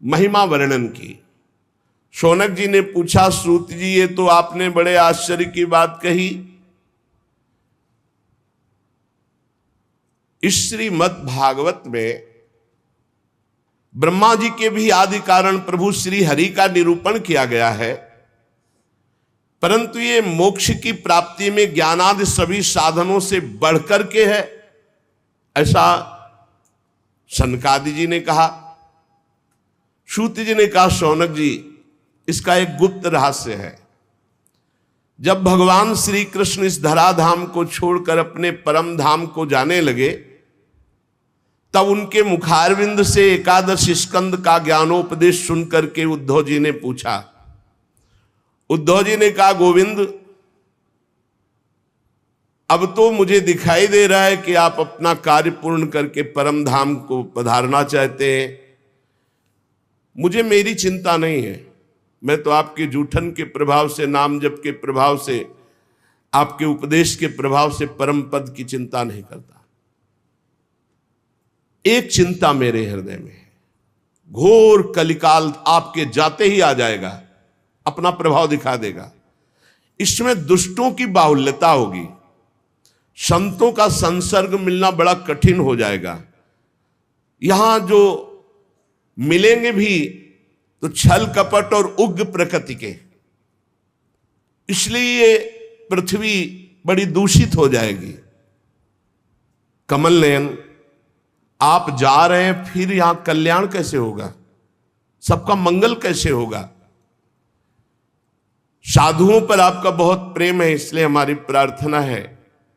महिमा वर्णन की। शौनक जी ने पूछा, सूत जी ये तो आपने बड़े आश्चर्य की बात कही, इस श्रीमद् भागवत में ब्रह्मा जी के भी आदि कारण प्रभु श्री हरि का निरूपण किया गया है, परंतु ये मोक्ष की प्राप्ति में ज्ञानादि सभी साधनों से बढ़कर के है, ऐसा सनकादि जी ने कहा। सूत जी ने कहा, शौनक जी इसका एक गुप्त रहस्य है। जब भगवान श्री कृष्ण इस धराधाम को छोड़कर अपने परम धाम को जाने लगे तब उनके मुखारविंद से एकादश स्कंद का ज्ञानोपदेश सुनकर के उद्धव जी ने पूछा। उद्धव जी ने कहा, गोविंद अब तो मुझे दिखाई दे रहा है कि आप अपना कार्य पूर्ण करके परम धाम को पधारना चाहते हैं। मुझे मेरी चिंता नहीं है, मैं तो आपके जूठन के प्रभाव से, नाम जप के प्रभाव से, आपके उपदेश के प्रभाव से परम पद की चिंता नहीं करता। एक चिंता मेरे हृदय में है, घोर कलिकाल आपके जाते ही आ जाएगा, अपना प्रभाव दिखा देगा। इसमें दुष्टों की बाहुल्यता होगी, संतों का संसर्ग मिलना बड़ा कठिन हो जाएगा। यहां जो मिलेंगे भी तो छल कपट और उग्र प्रकृति के, इसलिए ये पृथ्वी बड़ी दूषित हो जाएगी। कमल नयन, आप जा रहे हैं, फिर यहां कल्याण कैसे होगा, सबका मंगल कैसे होगा? साधुओं पर आपका बहुत प्रेम है, इसलिए हमारी प्रार्थना है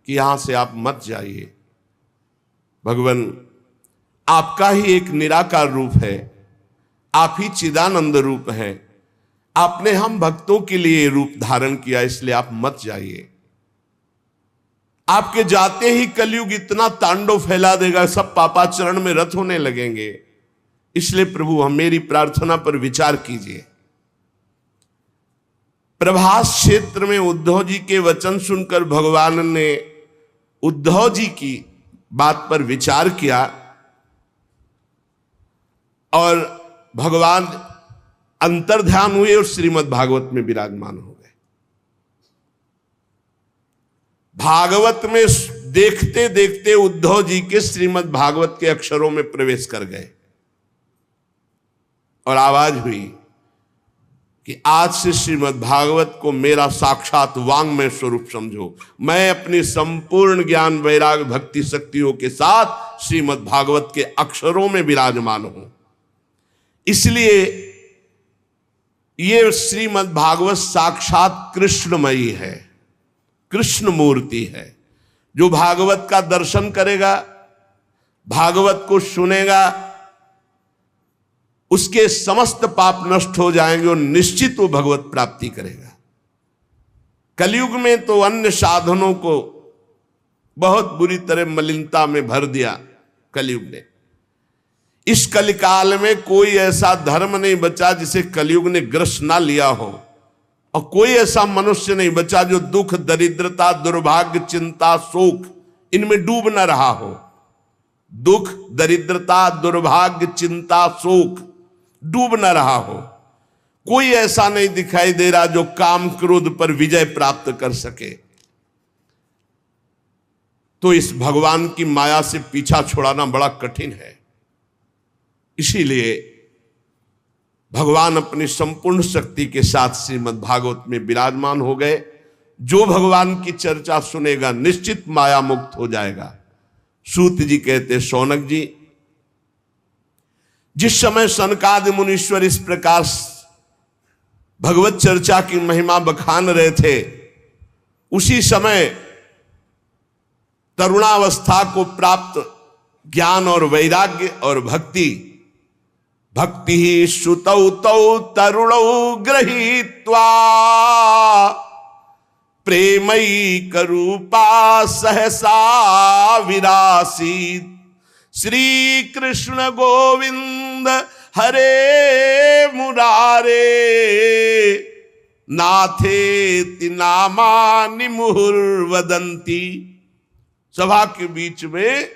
कि यहां से आप मत जाइए। भगवान आपका ही एक निराकार रूप है, आप ही चिदानंद रूप है, आपने हम भक्तों के लिए रूप धारण किया, इसलिए आप मत जाइए। आपके जाते ही कलयुग इतना तांडव फैला देगा, सब पापाचरण में रत होने लगेंगे। इसलिए प्रभु हम मेरी प्रार्थना पर विचार कीजिए। प्रभास क्षेत्र में उद्धव जी के वचन सुनकर भगवान ने उद्धव जी की बात पर विचार किया और भगवान अंतर्ध्यान हुए और श्रीमद् भागवत में विराजमान हो गए। भागवत में देखते देखते उद्धव जी के श्रीमद् भागवत के अक्षरों में प्रवेश कर गए और आवाज हुई कि आज से श्रीमद् भागवत को मेरा साक्षात वांग्मय स्वरूप समझो। मैं अपनी संपूर्ण ज्ञान वैराग भक्ति शक्तियों के साथ श्रीमद् भागवत के अक्षरों में विराजमान हूं। इसलिए ये श्रीमद् भागवत साक्षात कृष्णमयी है, कृष्ण मूर्ति है। जो भागवत का दर्शन करेगा, भागवत को सुनेगा, उसके समस्त पाप नष्ट हो जाएंगे और निश्चित वो भगवत प्राप्ति करेगा। कलयुग में तो अन्य साधनों को बहुत बुरी तरह मलिनता में भर दिया कलयुग ने। इस कलिकाल में कोई ऐसा धर्म नहीं बचा जिसे कलयुग ने ग्रस्त ना लिया हो, और कोई ऐसा मनुष्य नहीं बचा जो दुख, दरिद्रता, दुर्भाग्य, चिंता, शोक इनमें डूब न रहा हो। दुख, दरिद्रता, दुर्भाग्य, चिंता, शोक डूब न रहा हो। कोई ऐसा नहीं दिखाई दे रहा जो काम क्रोध पर विजय प्राप्त कर सके। तो इस भगवान की माया से पीछा छुड़ाना बड़ा कठिन है। इसीलिए भगवान अपनी संपूर्ण शक्ति के साथ श्रीमद् भागवत में विराजमान हो गए। जो भगवान की चर्चा सुनेगा निश्चित माया मुक्त हो जाएगा। सूत जी कहते, शौनक जी, जिस समय सनकादि मुनीश्वर इस प्रकार भगवत चर्चा की महिमा बखान रहे थे, उसी समय तरुणावस्था को प्राप्त ज्ञान और वैराग्य और भक्ति ही श्रुतौ तौ तरुणौ गृहीत्वा प्रेमैक रूपा सहसा विरासीत। श्री कृष्ण गोविंद हरे मुरारे नाथेति नामानि मुहुर्वदन्ति। सभा के बीच में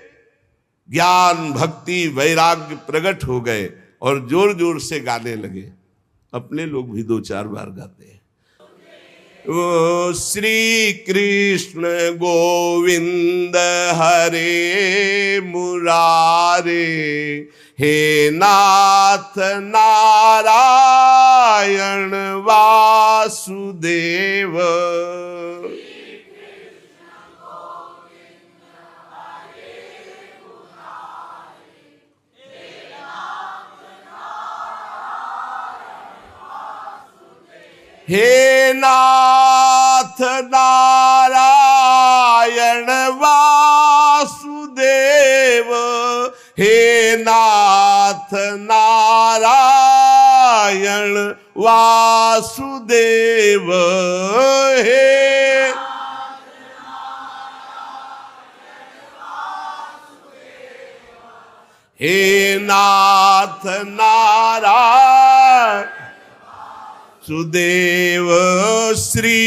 ज्ञान, भक्ति, वैराग्य प्रकट हो गए और जोर जोर से गाने लगे। अपने लोग भी 2-4 बार गाते हैं। ओ श्री कृष्ण गोविंद हरे मुरारे, हे नाथ नारायण वासुदेव। हे नाथ नारायण वासुदेव, हे नाथ नारायण वासुदेव, हे नाथ नारायण सुदेव। श्री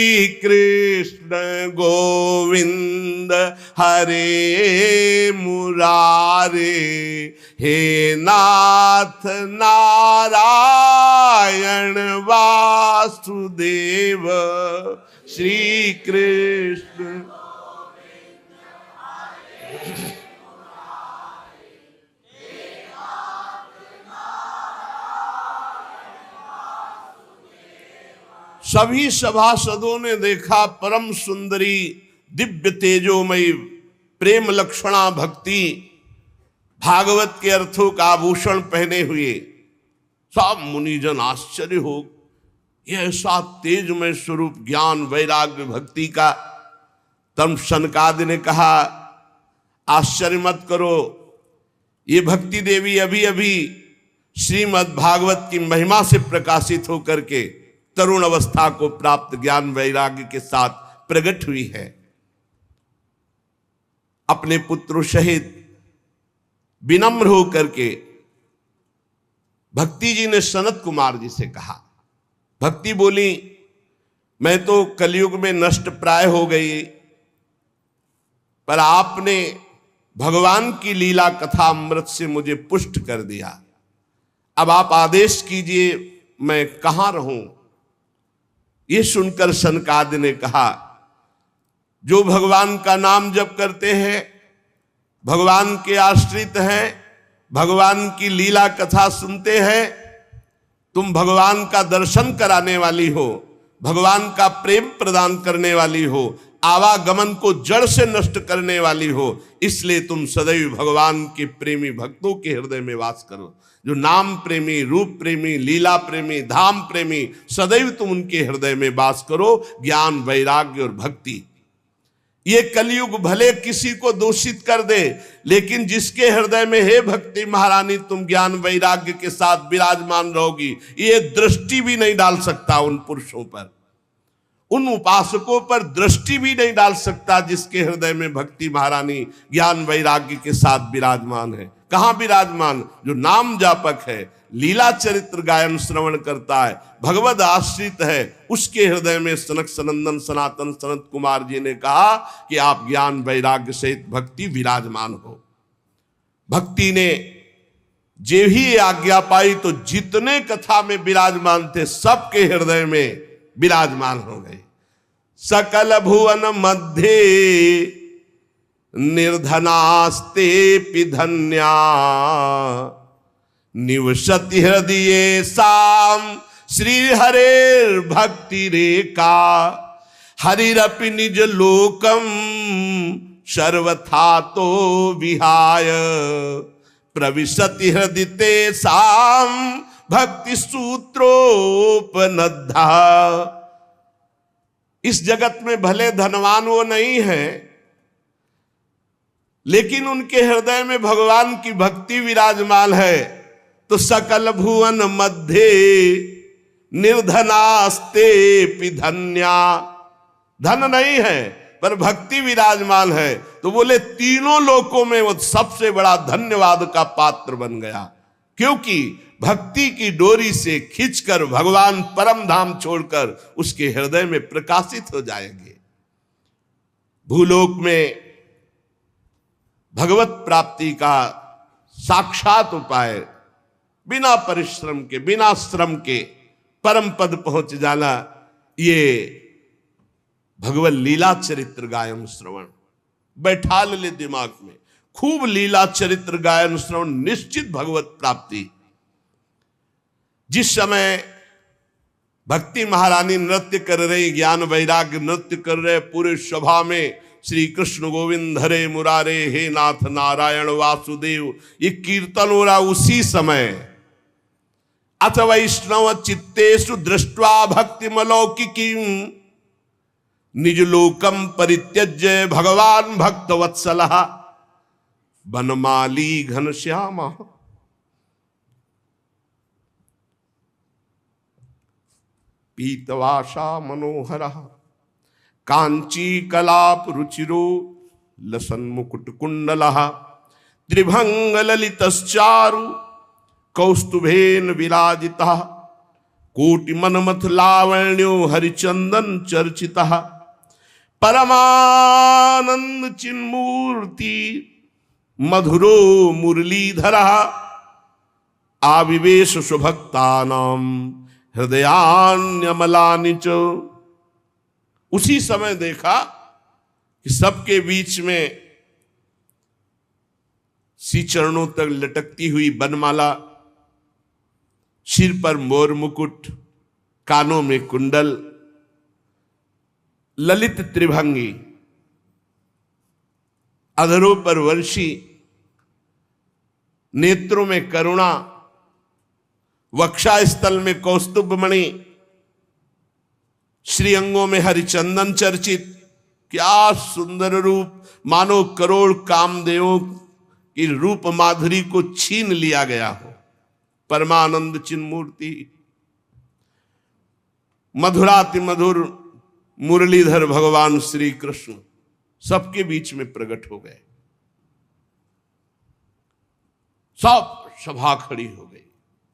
कृष्ण गोविंद हरे मुरारे, हे नाथ नारायण वासुदेव। श्री कृष्ण सभी सभासदों ने देखा परम सुंदरी दिव्य तेजोमयी प्रेम लक्षणा भक्ति भागवत के अर्थों का आभूषण पहने हुए। सब मुनिजन आश्चर्य हो, यह ऐसा तेजमय स्वरूप ज्ञान, वैराग्य, भक्ति का। तब सनकादि ने कहा, आश्चर्य मत करो, ये भक्ति देवी अभी अभी श्रीमद् भागवत की महिमा से प्रकाशित होकर के तरुण अवस्था को प्राप्त ज्ञान वैराग्य के साथ प्रकट हुई है। अपने पुत्रों सहित विनम्र होकर के भक्ति जी ने सनत कुमार जी से कहा। भक्ति बोली, मैं तो कलयुग में नष्ट प्राय हो गई, पर आपने भगवान की लीला कथा अमृत से मुझे पुष्ट कर दिया। अब आप आदेश कीजिए, मैं कहां रहूं। ये सुनकर सनकादि ने कहा, जो भगवान का नाम जप करते हैं, भगवान के आश्रित हैं, भगवान की लीला कथा सुनते हैं, तुम भगवान का दर्शन कराने वाली हो, भगवान का प्रेम प्रदान करने वाली हो, आवागमन को जड़ से नष्ट करने वाली हो, इसलिए तुम सदैव भगवान के प्रेमी भक्तों के हृदय में वास करो। जो नाम प्रेमी, रूप प्रेमी, लीला प्रेमी, धाम प्रेमी, सदैव तुम उनके हृदय में वास करो। ज्ञान, वैराग्य और भक्ति। ये कलयुग भले किसी को दूषित कर दे, लेकिन जिसके हृदय में हे भक्ति महारानी तुम ज्ञान वैराग्य के साथ विराजमान रहोगी, ये दृष्टि भी नहीं डाल सकता उन पुरुषों पर। उन उपासकों पर दृष्टि भी नहीं डाल सकता जिसके हृदय में भक्ति महारानी ज्ञान वैराग्य के साथ विराजमान है। कहां विराजमान? जो नाम जापक है, लीला चरित्र गायन श्रवण करता है, भगवद आश्रित है, उसके हृदय में सनक सनंदन सनातन सनत कुमार जी ने कहा कि आप ज्ञान वैराग्य सहित भक्ति विराजमान हो। भक्ति ने जे ही आज्ञा पाई तो जितने कथा में विराजमान थे सबके हृदय में विराजमान हो गए। सकल भुवन मध्य निर्धनास्ते पिधन्या निवसति हृदये साम श्री हरेर भक्ति रेखा हरिरपि निज लोकम सर्वथा तो विहाय प्रविशति हृदय साम भक्ति सूत्रोपनद्धा। इस जगत में भले धनवान वो नहीं है, लेकिन उनके हृदय में भगवान की भक्ति विराजमान है। तो सकल भुवन मध्य निर्धनास्ते पिधन्या, धन नहीं है पर भक्ति विराजमान है, तो बोले तीनों लोकों में वो सबसे बड़ा धन्यवाद का पात्र बन गया, क्योंकि भक्ति की डोरी से खींचकर भगवान परम धाम छोड़कर उसके हृदय में प्रकाशित हो जाएंगे। भूलोक में भगवत प्राप्ति का साक्षात उपाय बिना परिश्रम के, बिना श्रम के परम पद पहुंच जाना, ये भगवत लीला चरित्र गायन श्रवण बैठा ले दिमाग में। खूब लीला चरित्र गायन श्रवण, निश्चित भगवत प्राप्ति। जिस समय भक्ति महारानी नृत्य कर रही, ज्ञान वैराग्य नृत्य कर रहे, पूरे सभा में श्री कृष्ण गोविंद हरे मुरारे हे नाथ नारायण वासुदेव, ये कीर्तन हो रहा। उसी समय अथ वैष्णव चित्तेषु दृष्ट्वा भक्ति मलौकिकी निज लोकम परित्यज्य भगवान भक्त वत्सलः बनमाली घनश्याम पीतवासा मनोहरः कांची कलाप रुचिरो लसन मुकुट कुंडलः त्रिभंग ललितश्चारु कौस्तुभेन विराजितः कोटि मनमथ लावण्यो हरिचंदन चर्चितः परमानंद चिन्मूर्ति मधुरो मुरलीधरः आविवेश सुभक्तानां हृदयान्यमलानि च। उसी समय देखा कि सबके बीच में सी चरणों तक लटकती हुई बनमाला, सिर पर मोर मुकुट, कानों में कुंडल, ललित त्रिभंगी, अधरों पर वंशी, नेत्रों में करुणा, वक्षास्थल में कौस्तुभ मणि, श्रीअंगों में हरिचंदन चर्चित। क्या सुंदर रूप, मानो करोड़ कामदेवों की रूप माधुरी को छीन लिया गया हो। परमानंद चिन्मूर्ति, मधुराति मधुर मुरलीधर भगवान श्री कृष्ण सबके बीच में प्रकट हो गए। सब सभा खड़ी हो गई,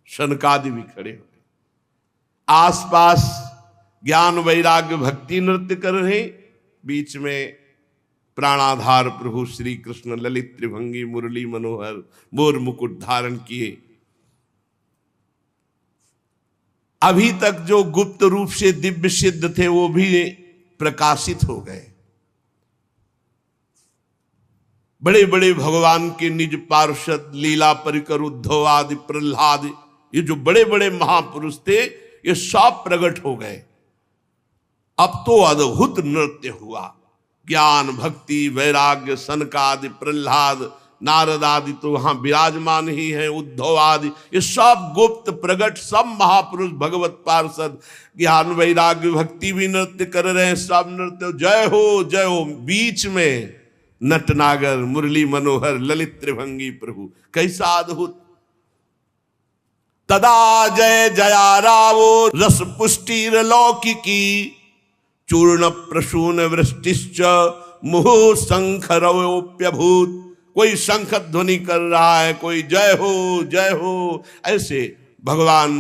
शनकादि भी खड़े हो गए। आसपास ज्ञान वैराग्य भक्ति नृत्य कर रहे, बीच में प्राणाधार प्रभु श्री कृष्ण ललित त्रिभंगी मुरली मनोहर मोर मुकुट धारण किए। अभी तक जो गुप्त रूप से दिव्य सिद्ध थे वो भी प्रकाशित हो गए। बड़े बड़े भगवान के निज पार्षद लीला परिकर उद्धव आदि प्रहलाद, ये जो बड़े बड़े महापुरुष थे ये सब प्रकट हो गए। अब तो अद्भुत नृत्य हुआ। ज्ञान भक्ति वैराग्य सनकादि प्रहलाद नारद आदि तो वहां विराजमान ही है, उद्धव आदि, ये सब गुप्त प्रकट सब महापुरुष भगवत पार्षद ज्ञान वैराग्य भक्ति भी नृत्य कर रहे हैं। सब नृत्य जय हो जय हो। बीच में नटनागर मुरली मनोहर ललित त्रिभंगी प्रभु, कैसा अद्भुत। तदा जय जया रावो रस पुष्टि लौकिकी चूर्ण प्रसून वृष्टिश्च मुहु शंखरवोप्यभूत। कोई शंख ध्वनि कर रहा है, कोई जय हो, ऐसे भगवान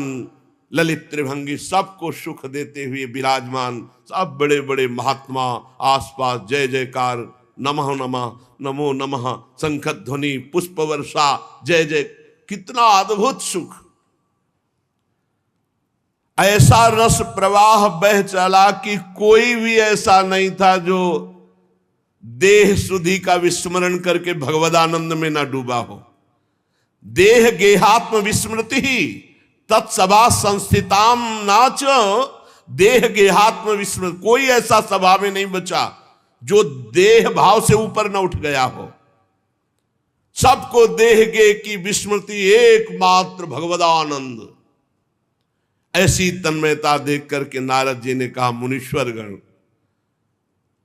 ललित त्रिभंगी सबको सुख देते हुए विराजमान। सब बड़े बड़े महात्मा आसपास जय जयकार, नमः नमः, नमो नमः, शंख ध्वनि, पुष्प वर्षा, जय जय। कितना अद्भुत सुख! ऐसा रस प्रवाह बह चला कि कोई भी ऐसा नहीं था जो देह सुधि का विस्मरण करके भगवदानंद में ना डूबा हो। देह गेहात्म विस्मृति ही तत्सभा संस्थिताम नाच। देह गेहात्म विस्मृति, कोई ऐसा सभा में नहीं बचा जो देह भाव से ऊपर न उठ गया हो। सबको देह गे की विस्मृति, एकमात्र भगवदानंद। ऐसी तन्मयता देख करके नारद जी ने कहा, मुनीश्वर गण,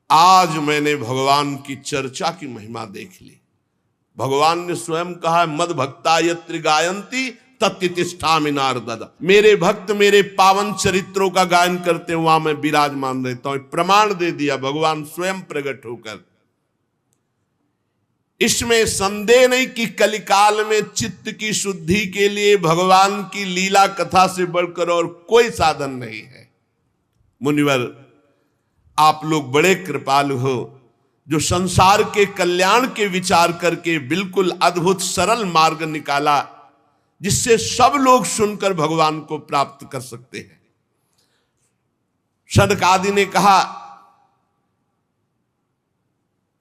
आज मैंने भगवान की चर्चा की महिमा देख ली। भगवान ने स्वयं कहा, मद भक्ता यत्र गायंती तत्तिष्ठामि नारद। मेरे भक्त मेरे पावन चरित्रों का गायन करते वहां मैं विराजमान रहता हूं। प्रमाण दे दिया भगवान स्वयं प्रकट होकर। इसमें संदेह नहीं कि कलिकाल में चित्त की शुद्धि के लिए भगवान की लीला कथा से बढ़कर और कोई साधन नहीं है। मुनिवर, आप लोग बड़े कृपालु हो, जो संसार के कल्याण के विचार करके बिल्कुल अद्भुत सरल मार्ग निकाला, जिससे सब लोग सुनकर भगवान को प्राप्त कर सकते हैं। सनक आदि ने कहा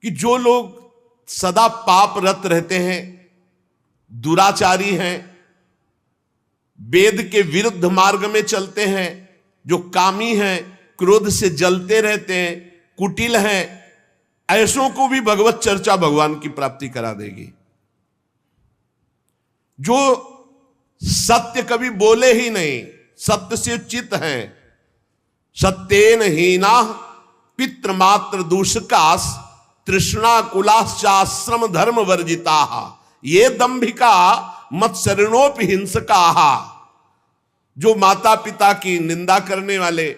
कि जो लोग सदा पापरत रहते हैं, दुराचारी हैं, वेद के विरुद्ध मार्ग में चलते हैं, जो कामी हैं, क्रोध से जलते रहते हैं, कुटिल हैं, ऐसों को भी भगवत चर्चा भगवान की प्राप्ति करा देगी। जो सत्य कभी बोले ही नहीं, सत्य से चित हैं, सत्येन हीना पितृमात्र दूषकास तृष्णा कुलाश्चाश्रम धर्म वर्जिता ये दंभिका मत्सरणोपि हिंसका। जो माता पिता की निंदा करने वाले,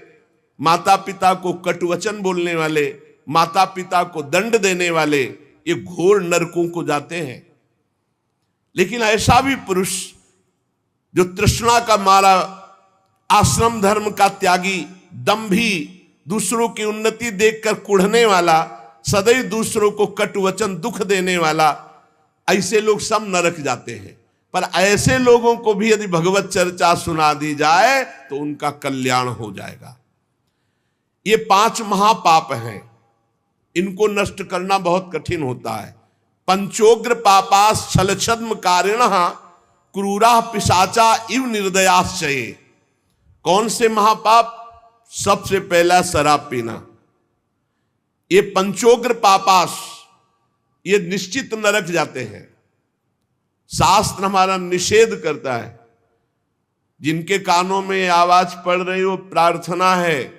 माता पिता को कटुवचन बोलने वाले, माता पिता को दंड देने वाले, ये घोर नरकों को जाते हैं। लेकिन ऐसा भी पुरुष जो तृष्णा का मारा, आश्रम धर्म का त्यागी, दंभी, दूसरों की उन्नति देखकर कुढ़ने वाला, सदैव दूसरों को कटुवचन दुख देने वाला, ऐसे लोग सब नरक जाते हैं। पर ऐसे लोगों को भी यदि भगवत चर्चा सुना दी जाए तो उनका कल्याण हो जाएगा। ये 5 महापाप हैं, इनको नष्ट करना बहुत कठिन होता है। पंचोग्र पापास छलछद्म कारिणः क्रूरा पिशाचा इव निर्दयाश्चये। कौन से महापाप? सबसे पहला शराब पीना। ये पंचोग्र पापास, ये निश्चित नरक जाते हैं। शास्त्र हमारा निषेध करता है। जिनके कानों में आवाज पड़ रही हो, प्रार्थना है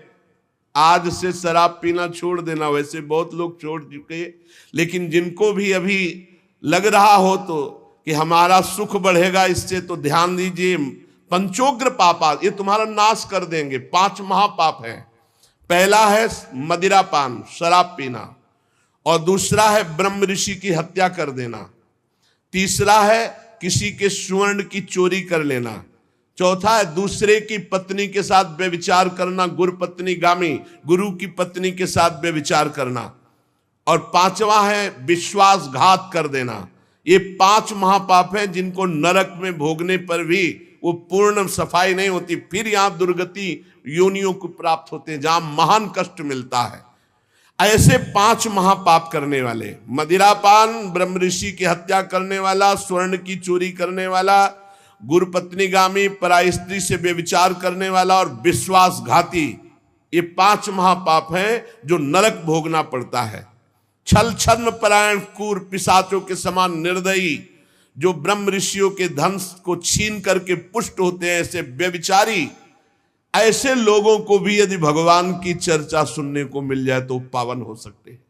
आज से शराब पीना छोड़ देना। वैसे बहुत लोग छोड़ चुके, लेकिन जिनको भी अभी लग रहा हो तो कि हमारा सुख बढ़ेगा इससे, तो ध्यान दीजिए। पंचोग्र पापा ये तुम्हारा नाश कर देंगे। 5 महापाप है। पहला है मदिरापान, शराब पीना, और दूसरा है ब्रह्म ऋषि की हत्या कर देना, तीसरा है किसी के स्वर्ण की चोरी कर लेना, चौथा है दूसरे की पत्नी के साथ व्यभिचार करना, गुरु पत्नी गामी, गुरु की पत्नी के साथ व्यभिचार करना, और 5वां है विश्वासघात कर देना। ये 5 महापाप हैं जिनको नरक में भोगने पर भी वो पूर्ण सफाई नहीं होती, फिर यहां दुर्गति योनियों को प्राप्त होते हैं जहां महान कष्ट मिलता है। ऐसे 5 महापाप करने वाले, मदिरापान, ब्रह्म ऋषि की हत्या करने वाला, स्वर्ण की चोरी करने वाला, गुरु पत्नीगामी, पराई स्त्री से व्यभिचार करने वाला और विश्वासघाती, ये 5 महापाप हैं जो नरक भोगना पड़ता है। छल छद्म परायण क्रूर पिशाचों के समान निर्दयी, जो ब्रह्म ऋषियों के धन को छीन करके पुष्ट होते हैं, ऐसे व्यभिचारी, ऐसे लोगों को भी यदि भगवान की चर्चा सुनने को मिल जाए तो पावन हो सकते हैं।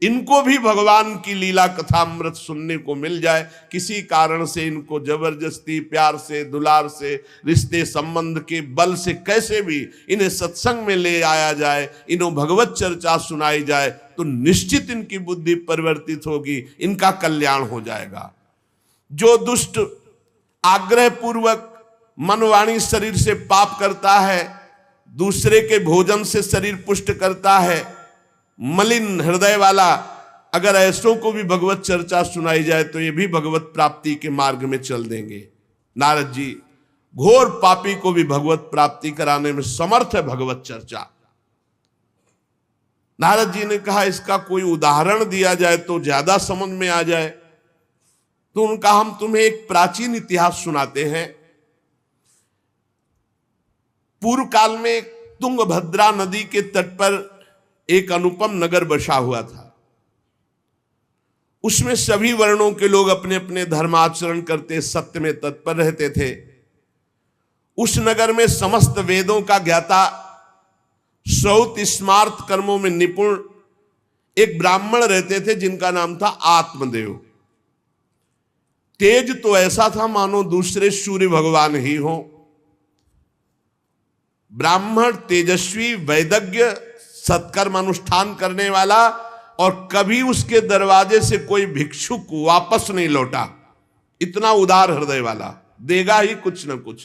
इनको भी भगवान की लीला कथामृत सुनने को मिल जाए, किसी कारण से इनको जबरदस्ती प्यार से दुलार से रिश्ते संबंध के बल से कैसे भी इन्हें सत्संग में ले आया जाए, इन्हों भगवत चर्चा सुनाई जाए, तो निश्चित इनकी बुद्धि परिवर्तित होगी, इनका कल्याण हो जाएगा। जो दुष्ट आग्रह पूर्वक मनवाणी शरीर से पाप करता है, दूसरे के भोजन से शरीर पुष्ट करता है, मलिन हृदय वाला, अगर ऐसों को भी भगवत चर्चा सुनाई जाए तो ये भी भगवत प्राप्ति के मार्ग में चल देंगे। नारद जी घोर पापी को भी भगवत प्राप्ति कराने में समर्थ है भगवत चर्चा। नारद जी ने कहा इसका कोई उदाहरण दिया जाए तो ज्यादा समझ में आ जाए, तो उनका हम तुम्हें एक प्राचीन इतिहास सुनाते हैं। पूर्व काल में तुंगभद्रा नदी के तट पर एक अनुपम नगर बसा हुआ था। उसमें सभी वर्णों के लोग अपने अपने धर्माचरण करते, सत्य में तत्पर रहते थे। उस नगर में समस्त वेदों का ज्ञाता, श्रौत स्मार्त कर्मों में निपुण एक ब्राह्मण रहते थे जिनका नाम था आत्मदेव। तेज तो ऐसा था मानो दूसरे सूर्य भगवान ही हो। ब्राह्मण तेजस्वी, वैदज्ञ, सत्कर्म अनुष्ठान करने वाला, और कभी उसके दरवाजे से कोई भिक्षुक वापस नहीं लौटा। इतना उदार हृदय वाला, देगा ही कुछ न कुछ।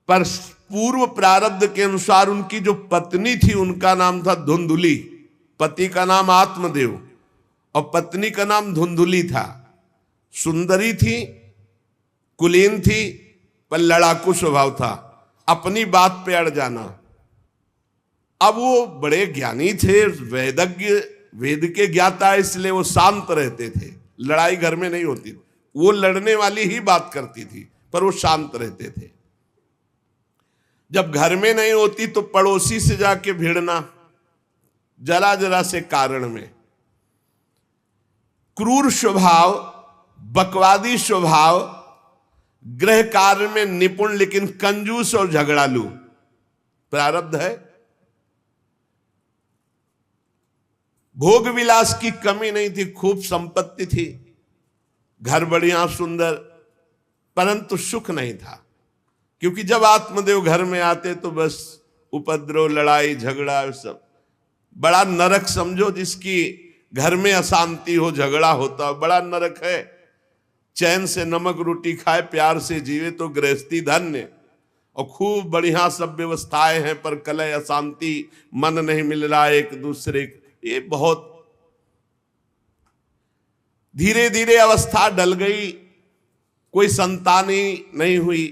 पर पूर्व प्रारब्ध के अनुसार उनकी जो पत्नी थी उनका नाम था धुंधुली। पति का नाम आत्मदेव और पत्नी का नाम धुंधुली था। सुंदरी थी, कुलीन थी, पर लड़ाकू स्वभाव था, अपनी बात पे अड़ जाना। अब वो बड़े ज्ञानी थे, वेदज्ञ, वेद के ज्ञाता, इसलिए वो शांत रहते थे, लड़ाई घर में नहीं होती। वो लड़ने वाली ही बात करती थी, पर वो शांत रहते थे। जब घर में नहीं होती तो पड़ोसी से जाके भिड़ना, जरा जरा से कारण में। क्रूर स्वभाव, बकवादी स्वभाव, गृह कार्य में निपुण लेकिन कंजूस और झगड़ालू, प्रारब्ध है। भोग विलास की कमी नहीं थी, खूब संपत्ति थी, घर बढ़िया सुंदर, परंतु सुख नहीं था। क्योंकि जब आत्मदेव घर में आते तो बस उपद्रव, लड़ाई झगड़ा, सब बड़ा नरक समझो। जिसकी घर में अशांति हो, झगड़ा होता, बड़ा नरक है। चैन से नमक रोटी खाए, प्यार से जीवे तो गृहस्थी धन्य। और खूब बढ़िया सब व्यवस्थाएं हैं, पर कलह, अशांति, मन नहीं मिल रहा एक दूसरे, ये बहुत धीरे धीरे अवस्था डल गई। कोई संतान ही नहीं हुई।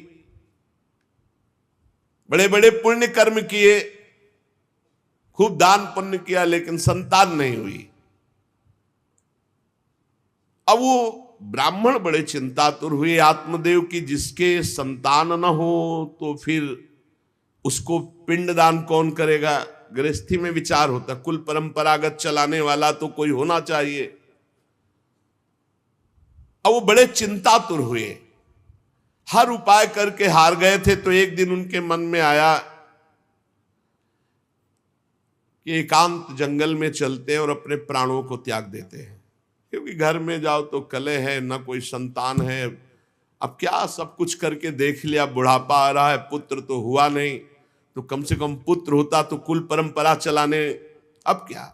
बड़े बड़े पुण्य कर्म किए, खूब दान पुण्य किया, लेकिन संतान नहीं हुई। अब वो ब्राह्मण बड़े चिंतातुर हुए आत्मदेव की, जिसके संतान न हो तो फिर उसको पिंडदान कौन करेगा। गृहस्थी में विचार होता, कुल परंपरागत चलाने वाला तो कोई होना चाहिए। अब वो बड़े चिंतातुर हुए, हर उपाय करके हार गए थे। तो एक दिन उनके मन में आया कि एकांत जंगल में चलते हैं और अपने प्राणों को त्याग देते हैं। क्योंकि घर में जाओ तो कलह है, ना कोई संतान है। अब क्या सब कुछ करके देख लिया, बुढ़ापा आ रहा है, पुत्र तो हुआ नहीं, तो कम से कम पुत्र होता तो कुल परंपरा चलाने, अब क्या।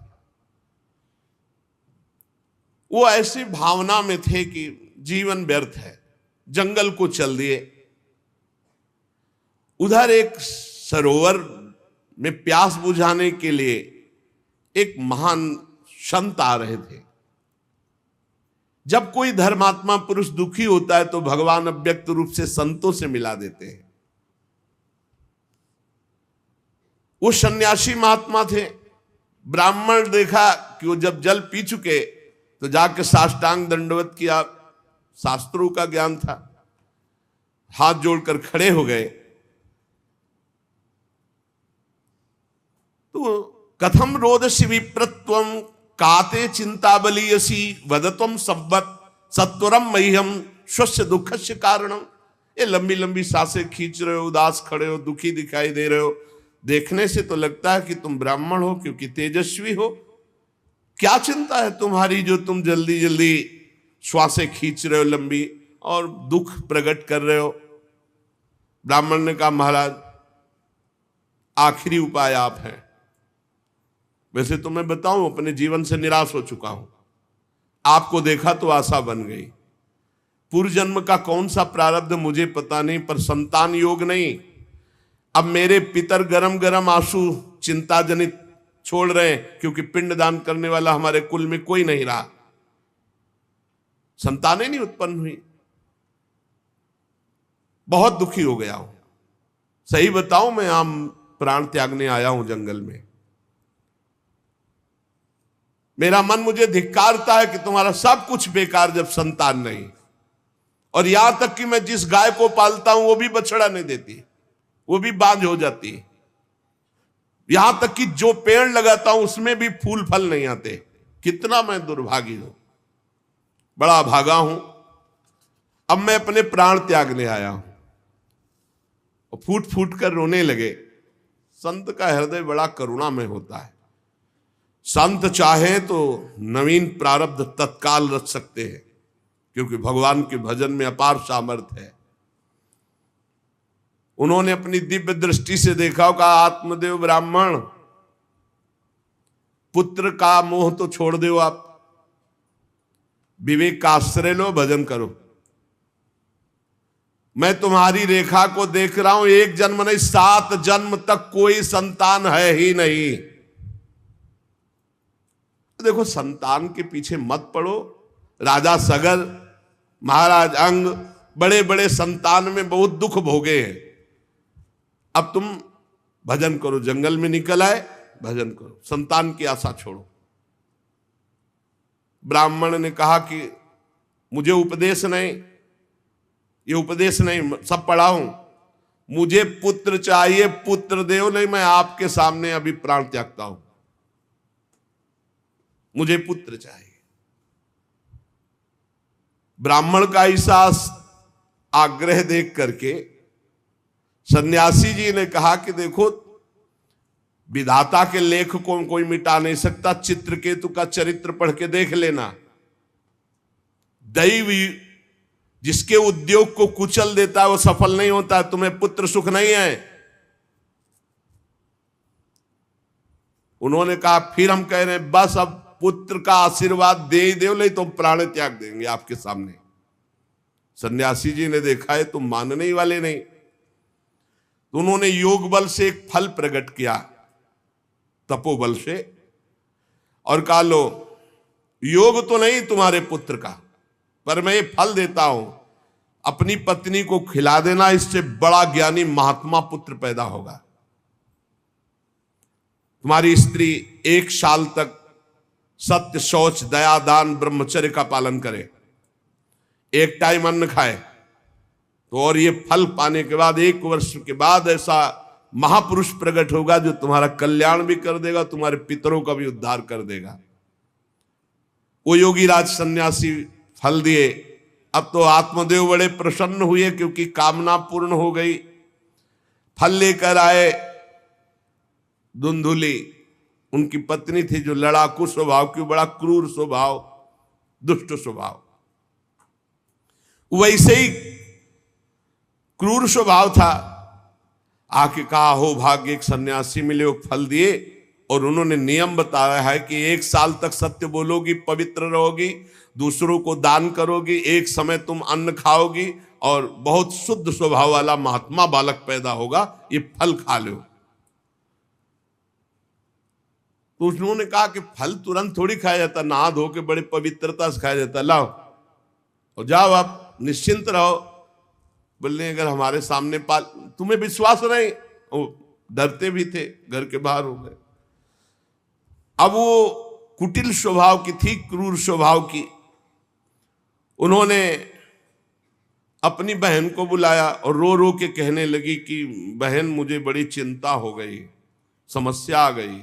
वो ऐसी भावना में थे कि जीवन व्यर्थ है, जंगल को चल दिए। उधर एक सरोवर में प्यास बुझाने के लिए एक महान संत आ रहे थे। जब कोई धर्मात्मा पुरुष दुखी होता है तो भगवान अव्यक्त रूप से संतों से मिला देते हैं। वो सन्यासी महात्मा थे। ब्राह्मण देखा कि वो जब जल पी चुके तो जाकर साष्टांग दंडवत किया, शास्त्रों का ज्ञान था, हाथ जोड़कर खड़े हो गए। तो कथम रोदसी विप्रत्वम काते चिंता बलियसी वदत्वम सब्बत सत्वरम मह्यम स्वस्य दुखस्य कारणम। ये लंबी लंबी सांसें खींच रहे हो, उदास खड़े हो, दुखी दिखाई दे रहे हो। देखने से तो लगता है कि तुम ब्राह्मण हो, क्योंकि तेजस्वी हो, क्या चिंता है तुम्हारी जो तुम जल्दी जल्दी श्वासें खींच रहे हो लंबी और दुख प्रकट कर रहे हो। ब्राह्मण ने कहा महाराज आखिरी उपाय आप हैं। वैसे तो मैं बताऊं अपने जीवन से निराश हो चुका हूं, आपको देखा तो आशा बन गई। पूर्व जन्म का कौन सा प्रारब्ध मुझे पता नहीं, पर संतान योग नहीं। अब मेरे पितर गरम गरम आंसू चिंता जनित छोड़ रहे हैं, क्योंकि पिंडदान करने वाला हमारे कुल में कोई नहीं रहा, संतानें नहीं उत्पन्न हुई। बहुत दुखी हो गया हूं, सही बताऊं मैं आम प्राण त्यागने आया हूं जंगल में। मेरा मन मुझे धिक्कारता है कि तुम्हारा सब कुछ बेकार जब संतान नहीं। और यहां तक कि मैं जिस गाय को पालता हूं वो भी बछड़ा नहीं देती, वो भी बांझ हो जाती है। यहां तक कि जो पेड़ लगाता हूं उसमें भी फूल फल नहीं आते। कितना मैं दुर्भागी हूं, बड़ा भागा हूं। अब मैं अपने प्राण त्यागने आया हूं। और फूट फूट कर रोने लगे। संत का हृदय बड़ा करुणामय होता है। संत चाहे तो नवीन प्रारब्ध तत्काल रच सकते हैं, क्योंकि भगवान के भजन में अपार सामर्थ्य है। उन्होंने अपनी दिव्य दृष्टि से देखा होगा, आत्मदेव ब्राह्मण पुत्र का मोह तो छोड़ दो, आप विवेक का आश्रय लो, भजन करो। मैं तुम्हारी रेखा को देख रहा हूं, एक जन्म नहीं 7 जन्म तक कोई संतान है ही नहीं। देखो संतान के पीछे मत पड़ो। राजा सगर, महाराज अंग, बड़े बड़े संतान में बहुत दुख भोगे हैं। अब तुम भजन करो, जंगल में निकल आए, भजन करो, संतान की आशा छोड़ो। ब्राह्मण ने कहा कि मुझे उपदेश नहीं, ये उपदेश नहीं, सब पढ़ा हूं, मुझे पुत्र चाहिए, पुत्र देव, नहीं मैं आपके सामने अभी प्राण त्यागता हूं, मुझे पुत्र चाहिए। ब्राह्मण का ऐसा आग्रह देख करके सन्यासी जी ने कहा कि देखो विधाता के लेख को कोई मिटा नहीं सकता, चित्रकेतु का चरित्र पढ़ के देख लेना। दैव जिसके उद्योग को कुचल देता है वो सफल नहीं होता। तुम्हें पुत्र सुख नहीं है। उन्होंने कहा फिर हम कह रहे हैं बस अब पुत्र का आशीर्वाद दे ही दो, नहीं तो प्राण त्याग देंगे आपके सामने। सन्यासी जी ने देखा है तुम मानने ही वाले नहीं, तो उन्होंने योग बल से एक फल प्रकट किया, तपोबल से, और कहा लो योग तो नहीं तुम्हारे पुत्र का, पर मैं ये फल देता हूं, अपनी पत्नी को खिला देना, इससे बड़ा ज्ञानी महात्मा पुत्र पैदा होगा। तुम्हारी स्त्री 1 साल तक सत्य, शौच, दया, दान, ब्रह्मचर्य का पालन करे, एक टाइम अन्न खाए, तो और ये फल पाने के बाद 1 वर्ष के बाद ऐसा महापुरुष प्रकट होगा जो तुम्हारा कल्याण भी कर देगा, तुम्हारे पितरों का भी उद्धार कर देगा। वो योगीराज सन्यासी फल दिए। अब तो आत्मदेव बड़े प्रसन्न हुए क्योंकि कामना पूर्ण हो गई। फल लेकर आए धुंधुली, उनकी पत्नी थी जो लड़ाकू स्वभाव की, बड़ा क्रूर स्वभाव, दुष्ट स्वभाव, वैसे ही क्रूर स्वभाव था। आके कहा हो भाग्य एक सन्यासी मिले, वो फल दिए, और उन्होंने नियम बताया है कि 1 साल तक सत्य बोलोगी, पवित्र रहोगी, दूसरों को दान करोगी, एक समय तुम अन्न खाओगी, और बहुत शुद्ध स्वभाव वाला महात्मा बालक पैदा होगा, ये फल खा लो। तो उन्होंने कहा कि फल तुरंत थोड़ी खाया जाता, नहा धो के बड़े पवित्रता से खाया जाता, लाओ और जाओ, आप निश्चिंत रहो। बोलने अगर हमारे सामने पाल, तुम्हें विश्वास नहीं, वो डरते भी थे, घर के बाहर हो गए। अब वो कुटिल स्वभाव की थी, क्रूर स्वभाव की। उन्होंने अपनी बहन को बुलाया और रो रो के कहने लगी कि बहन मुझे बड़ी चिंता हो गई, समस्या आ गई।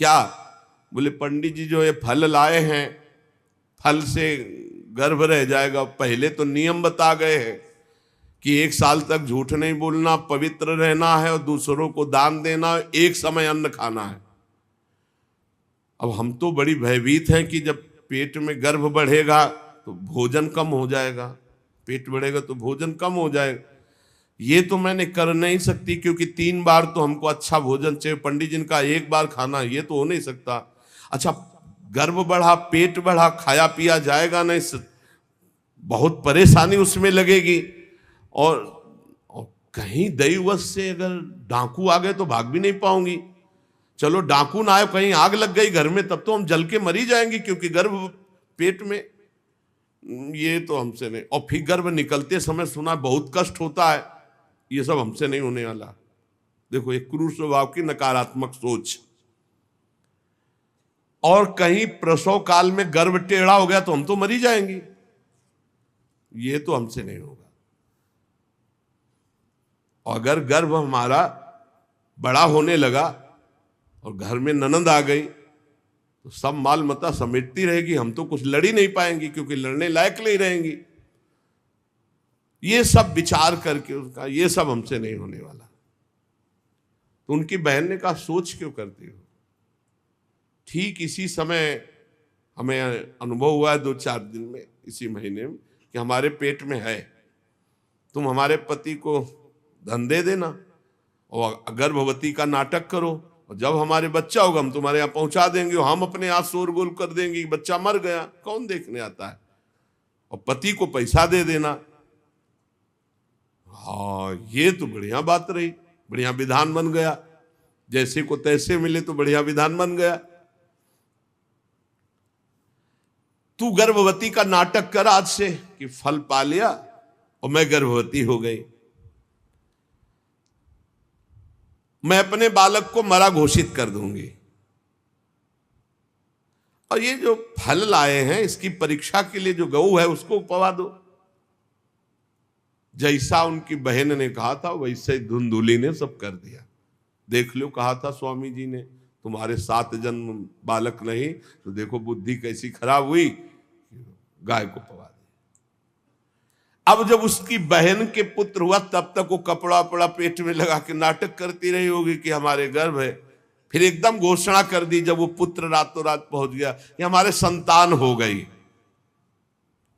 क्या? बोले पंडित जी जो ये फल लाए हैं, फल से गर्भ रह जाएगा। पहले तो नियम बता गए हैं कि 1 साल तक झूठ नहीं बोलना, पवित्र रहना है, और दूसरों को दान देना, एक समय अन्न खाना है। अब हम तो बड़ी भयभीत हैं कि जब पेट में गर्भ बढ़ेगा तो भोजन कम हो जाएगा, पेट बढ़ेगा तो भोजन कम हो जाएगा। ये तो मैंने कर नहीं सकती, क्योंकि 3 बार तो हमको अच्छा भोजन चाहिए, पंडित जी का 1 बार खाना, ये तो हो नहीं सकता। अच्छा, गर्भ बढ़ा, पेट बढ़ा, खाया पिया जाएगा नहीं, बहुत परेशानी उसमें लगेगी। और कहीं दैववश से अगर डाकू आ गए तो भाग भी नहीं पाऊंगी। चलो डाकू ना आए, कहीं आग लग गई घर में, तब तो हम जल के मरी जाएंगे, क्योंकि गर्भ पेट में, ये तो हमसे नहीं। और फिर गर्भ निकलते समय सुना बहुत कष्ट होता है, ये सब हमसे नहीं होने वाला। देखो, एक क्रूर स्वभाव की नकारात्मक सोच। और कहीं प्रसव काल में गर्भ टेढ़ा हो गया तो हम तो मरी जाएंगे, ये तो हमसे नहीं होगा। और अगर गर्भ हमारा बड़ा होने लगा और घर में ननद आ गई तो सब माल मता समेटती रहेगी, हम तो कुछ लड़ ही नहीं पाएंगे, क्योंकि लड़ने लायक नहीं रहेंगी। ये सब विचार करके उसका, ये सब हमसे नहीं होने वाला। तो उनकी बहन ने कहा, सोच क्यों करती हो? ठीक इसी समय हमें अनुभव हुआ है 2-4 दिन में, इसी महीने में, कि हमारे पेट में है, तुम हमारे पति को धन दे देना और गर्भवती का नाटक करो, और जब हमारे बच्चा होगा हम तुम्हारे यहाँ पहुंचा देंगे, और हम अपने यहाँ शोरगुल कर देंगे कि बच्चा मर गया, कौन देखने आता है, और पति को पैसा दे देना। हाँ, ये तो बढ़िया बात रही, बढ़िया विधान बन गया, जैसे को तैसे मिले तो बढ़िया विधान बन गया। तू गर्भवती का नाटक कर आज से कि फल पा लिया और मैं गर्भवती हो गई, मैं अपने बालक को मरा घोषित कर दूंगी, और ये जो फल लाए हैं इसकी परीक्षा के लिए जो गऊ है उसको पवा दो। जैसा उनकी बहन ने कहा था वैसे धुंधुली ने सब कर दिया। देख लो, कहा था स्वामी जी ने तुम्हारे 7 जन्म बालक नहीं, तो देखो बुद्धि कैसी खराब हुई, गाय को पवा दिया। अब जब उसकी बहन के पुत्र हुआ तब तक वो कपड़ा वपड़ा पेट में लगा के नाटक करती रही होगी कि हमारे गर्भ है। फिर एकदम घोषणा कर दी जब वो पुत्र रातों रात पहुंच गया कि हमारे संतान हो गई।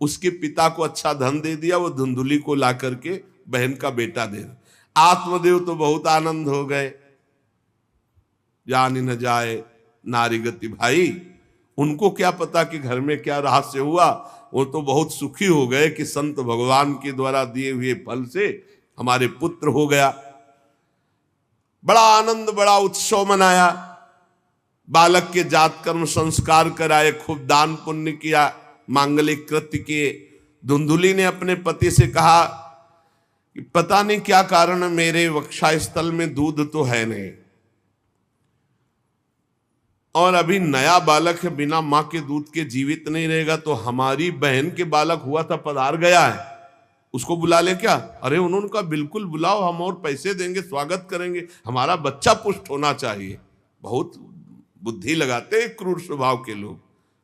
उसके पिता को अच्छा धन दे दिया, वो धुंधुली को ला करके बहन का बेटा दे दिया। आत्मदेव तो बहुत आनंद हो गए, जान न जाए नारी गति भाई, उनको क्या पता कि घर में क्या रहस्य हुआ। वो तो बहुत सुखी हो गए कि संत भगवान के द्वारा दिए हुए फल से हमारे पुत्र हो गया। बड़ा आनंद, बड़ा उत्सव मनाया, बालक के जात कर्म संस्कार कराए, खूब दान पुण्य किया, मांगलिक कृत्य किए। धुंधुली ने अपने पति से कहा कि पता नहीं क्या कारण मेरे वक्षस्थल में दूध तो है नहीं, और अभी नया बालक है, बिना मां के दूध के जीवित नहीं रहेगा, तो हमारी बहन के बालक हुआ था पधार गया है, उसको बुला ले क्या? अरे उन्होंने कहा बिल्कुल बुलाओ, हम और पैसे देंगे, स्वागत करेंगे, हमारा बच्चा पुष्ट होना चाहिए। बहुत बुद्धि लगाते हैं क्रूर स्वभाव के लोग,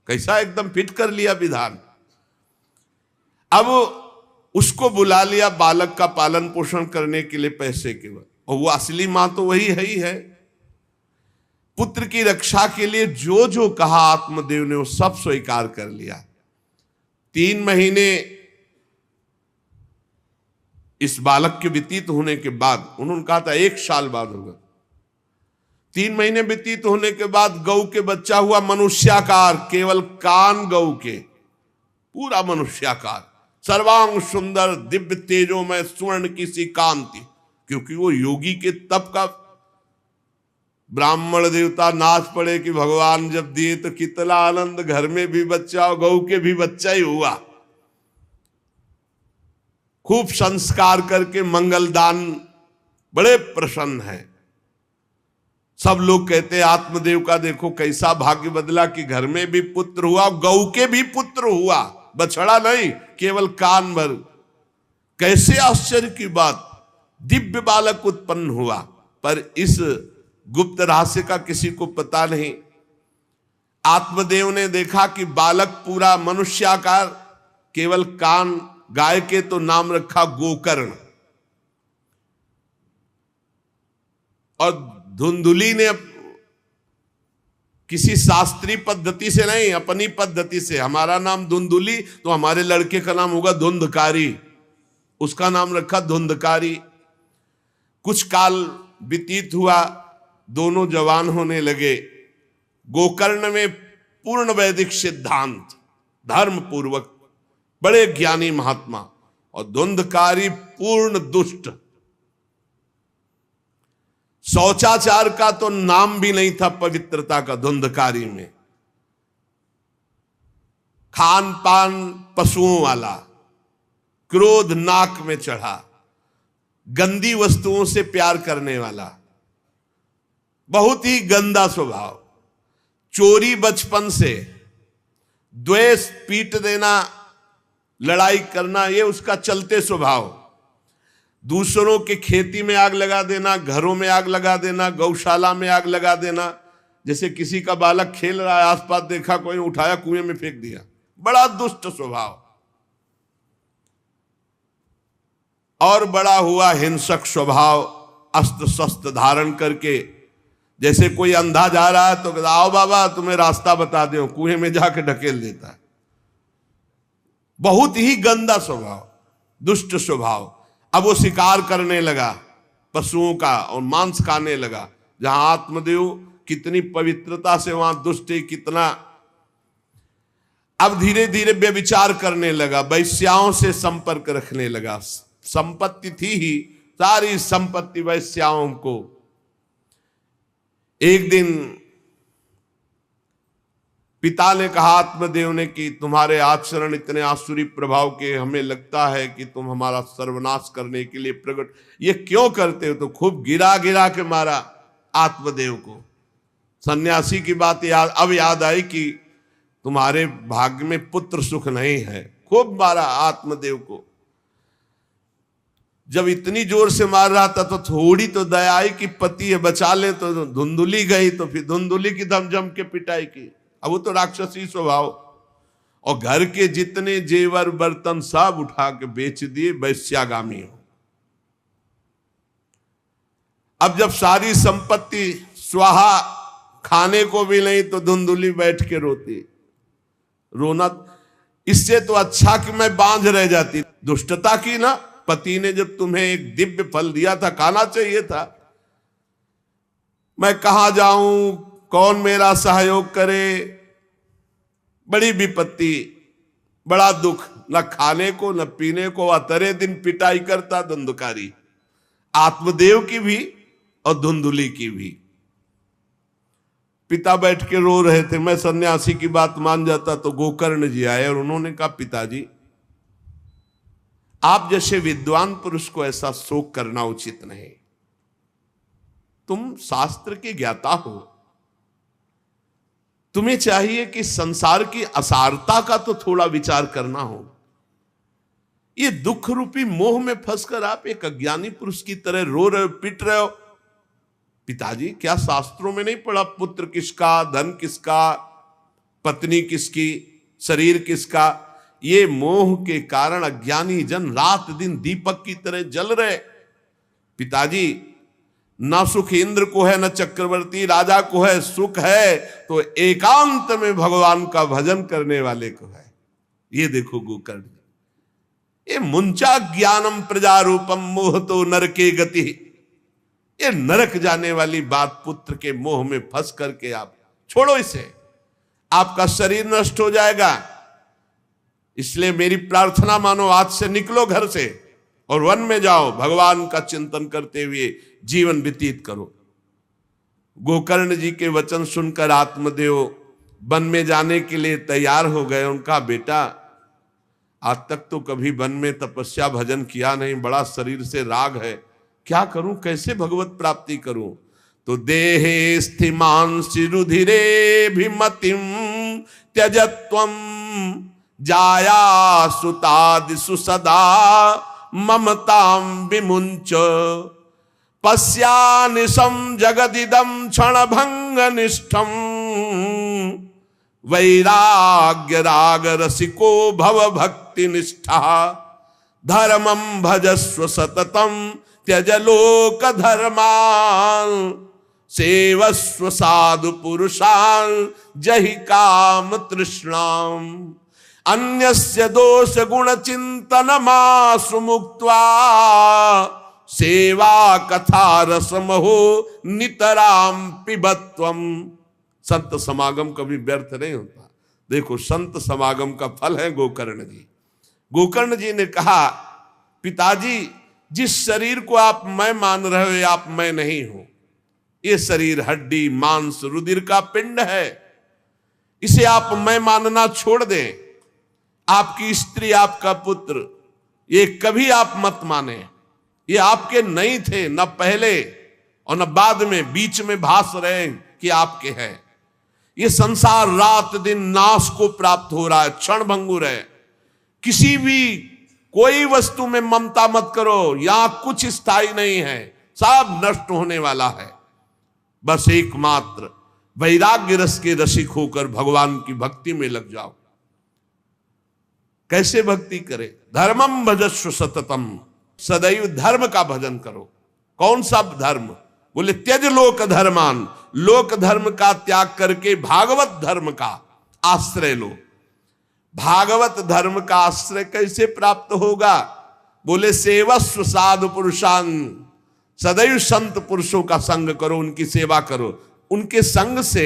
कैसा एकदम फिट कर लिया विधान। अब उसको बुला लिया बालक का पालन पोषण करने के लिए पैसे के बाद, और वो असली मां तो वही है ही है। पुत्र की रक्षा के लिए जो जो कहा आत्मदेव ने वो सब स्वीकार कर लिया। 3 महीने इस बालक के व्यतीत होने के बाद, उन्होंने कहा था 1 साल बाद होगा, 3 महीने व्यतीत होने के बाद गौ के बच्चा हुआ मनुष्याकार, केवल कान गौ के, पूरा मनुष्याकार, सर्वांग सुंदर, दिव्य तेजों में स्वर्ण की सी कांति, क्योंकि वो योगी के तप का। ब्राह्मण देवता नाच पड़े कि भगवान जब दिए तो कितना आनंद, घर में भी बच्चा और गौ के भी बच्चा ही हुआ। खूब संस्कार करके मंगलदान, बड़े प्रसन्न है। सब लोग कहते आत्मदेव का देखो कैसा भाग्य बदला कि घर में भी पुत्र हुआ, गौ के भी पुत्र हुआ, बछड़ा नहीं, केवल कान भर। कैसे आश्चर्य की बात, दिव्य बालक उत्पन्न हुआ। पर इस गुप्त रहस्य का किसी को पता नहीं। आत्मदेव ने देखा कि बालक पूरा मनुष्याकार, केवल कान, गाय के तो नाम रखा गोकर्ण। और धुंधुली ने किसी शास्त्रीय पद्धति से नहीं, अपनी पद्धति से। हमारा नाम धुंधुली तो हमारे लड़के का नाम होगा धुंधकारी, उसका नाम रखा धुंधकारी। कुछ काल व्यतीत हुआ, दोनों जवान होने लगे। गोकर्ण में पूर्ण वैदिक सिद्धांत, धर्म पूर्वक, बड़े ज्ञानी महात्मा, और धुंधकारी पूर्ण दुष्ट। शौचाचार का तो नाम भी नहीं था पवित्रता का धुंधकारी में। खान पान पशुओं वाला, क्रोध नाक में चढ़ा, गंदी वस्तुओं से प्यार करने वाला, बहुत ही गंदा स्वभाव। चोरी बचपन से, द्वेष, पीट देना, लड़ाई करना, ये उसका चलते स्वभाव। दूसरों के खेती में आग लगा देना, घरों में आग लगा देना, गौशाला में आग लगा देना। जैसे किसी का बालक खेल रहा है, आसपास देखा कोई, उठाया कुएं में फेंक दिया। बड़ा दुष्ट स्वभाव। और बड़ा हुआ हिंसक स्वभाव, अस्त्र शस्त्र धारण करके। जैसे कोई अंधा जा रहा है तो आओ बाबा तुम्हें रास्ता बता दो, कुएं में जाके ढकेल देता है। बहुत ही गंदा स्वभाव, दुष्ट स्वभाव। अब वो शिकार करने लगा पशुओं का और मांस खाने लगा। जहां आत्मदेव कितनी पवित्रता से, वहां दुष्ट कितना। अब धीरे धीरे व्यभिचार करने लगा, वैश्याओं से संपर्क रखने लगा। संपत्ति थी ही, सारी संपत्ति वैश्याओं को। एक दिन पिता ने कहा आत्मदेव ने कि तुम्हारे आचरण इतने आसुरी प्रभाव के, हमें लगता है कि तुम हमारा सर्वनाश करने के लिए प्रकट, ये क्यों करते हो? तो खूब गिरा गिरा के मारा आत्मदेव को। सन्यासी की बात अब याद आई कि तुम्हारे भाग्य में पुत्र सुख नहीं है। खूब मारा आत्मदेव को। जब इतनी जोर से मार रहा था तो थोड़ी तो दया आई कि पति है, बचा ले। तो धुंधुली गई, तो फिर धुंधुली की दम जम के पिटाई की। अब वो तो राक्षसी स्वभाव, और घर के जितने जेवर बर्तन सब उठा के बेच दिए, वैश्यागामी हो। अब जब सारी संपत्ति स्वाहा, खाने को भी नहीं, तो धुंधुली बैठ के रोती। रोना इससे तो अच्छा कि मैं बांझ रह जाती। दुष्टता की ना, पति ने जब तुम्हें एक दिव्य फल दिया था, खाना चाहिए था। मैं कहां जाऊं, कौन मेरा सहयोग करे? बड़ी विपत्ति, बड़ा दुख, न खाने को न पीने को। अतरे दिन पिटाई करता धुंधकारी, आत्मदेव की भी और धुंधुली की भी। पिता बैठ के रो रहे थे। मैं सन्यासी की बात मान जाता तो गोकर्ण जी आए और उन्होंने कहा पिताजी, आप जैसे विद्वान पुरुष को ऐसा शोक करना उचित नहीं। तुम शास्त्र के ज्ञाता हो, तुम्हें चाहिए कि संसार की असारता का तो थोड़ा विचार करना हो। ये दुख रूपी मोह में फंसकर आप एक अज्ञानी पुरुष की तरह रो रहे हो, पिट रहे हो। पिताजी, क्या शास्त्रों में नहीं पढ़ा पुत्र किसका, धन किसका, पत्नी किसकी, शरीर किसका? ये मोह के कारण अज्ञानी जन रात दिन दीपक की तरह जल रहे। पिताजी, ना सुख इंद्र को है, ना चक्रवर्ती राजा को है। सुख है तो एकांत में भगवान का भजन करने वाले को है। ये देखो गोकर्ण, ये मुंचा ज्ञानम प्रजारूपम मोह तो नरके गति। ये नरक जाने वाली बात, पुत्र के मोह में फंस करके आप छोड़ो इसे, आपका शरीर नष्ट हो जाएगा। इसलिए मेरी प्रार्थना मानो, आज से निकलो घर से और वन में जाओ, भगवान का चिंतन करते हुए जीवन व्यतीत करो। गोकर्ण जी के वचन सुनकर आत्मदेव वन में जाने के लिए तैयार हो गए। उनका बेटा, आज तक तो कभी वन में तपस्या भजन किया नहीं, बड़ा शरीर से राग है, क्या करूं, कैसे भगवत प्राप्ति करूं? तो देहे स्थिमांसि रुधिरे भिमतिम त्यजत्वम जाया सुतादिषु सदा ममतां विमुंच पश्यानिशं जगदिदं क्षणभंग निष्ठं वैराग्य राग रसिको भव भक्ति निष्ठा धर्मं भजस्व सततं त्यज लोक धर्मान सेवस्व साधु पुरुषान् जहि काम तृष्णाम अन्यस्य दोष गुण चिंतन मासु मुक्त्वा सेवा कथा रसमहो नितराम पिबत्वम। संत समागम कभी व्यर्थ नहीं होता। देखो संत समागम का फल है गोकर्ण जी। गोकर्ण जी ने कहा, पिताजी जिस शरीर को आप मैं मान रहे हो आप मैं नहीं हो। ये शरीर हड्डी मांस रुधिर का पिंड है, इसे आप मैं मानना छोड़ दें। आपकी स्त्री आपका पुत्र ये कभी आप मत माने, ये आपके नहीं थे, न पहले और न बाद में, बीच में भास रहे कि आपके हैं। ये संसार रात दिन नाश को प्राप्त हो रहा है, क्षण भंगुर है। किसी भी कोई वस्तु में ममता मत करो, यहां कुछ स्थायी नहीं है, सब नष्ट होने वाला है। बस एकमात्र वैराग्य रस के रसिक होकर भगवान की भक्ति में लग जाओ। कैसे भक्ति करे? धर्मम भजस्व सततम, सदैव धर्म का भजन करो। कौन सा धर्म? बोले त्यज लोक धर्मान, लोक धर्म का त्याग करके भागवत धर्म का आश्रय लो। भागवत धर्म का आश्रय कैसे प्राप्त होगा? बोले सेवस्व साधु पुरुषान, सदैव संत पुरुषों का संग करो, उनकी सेवा करो। उनके संग से,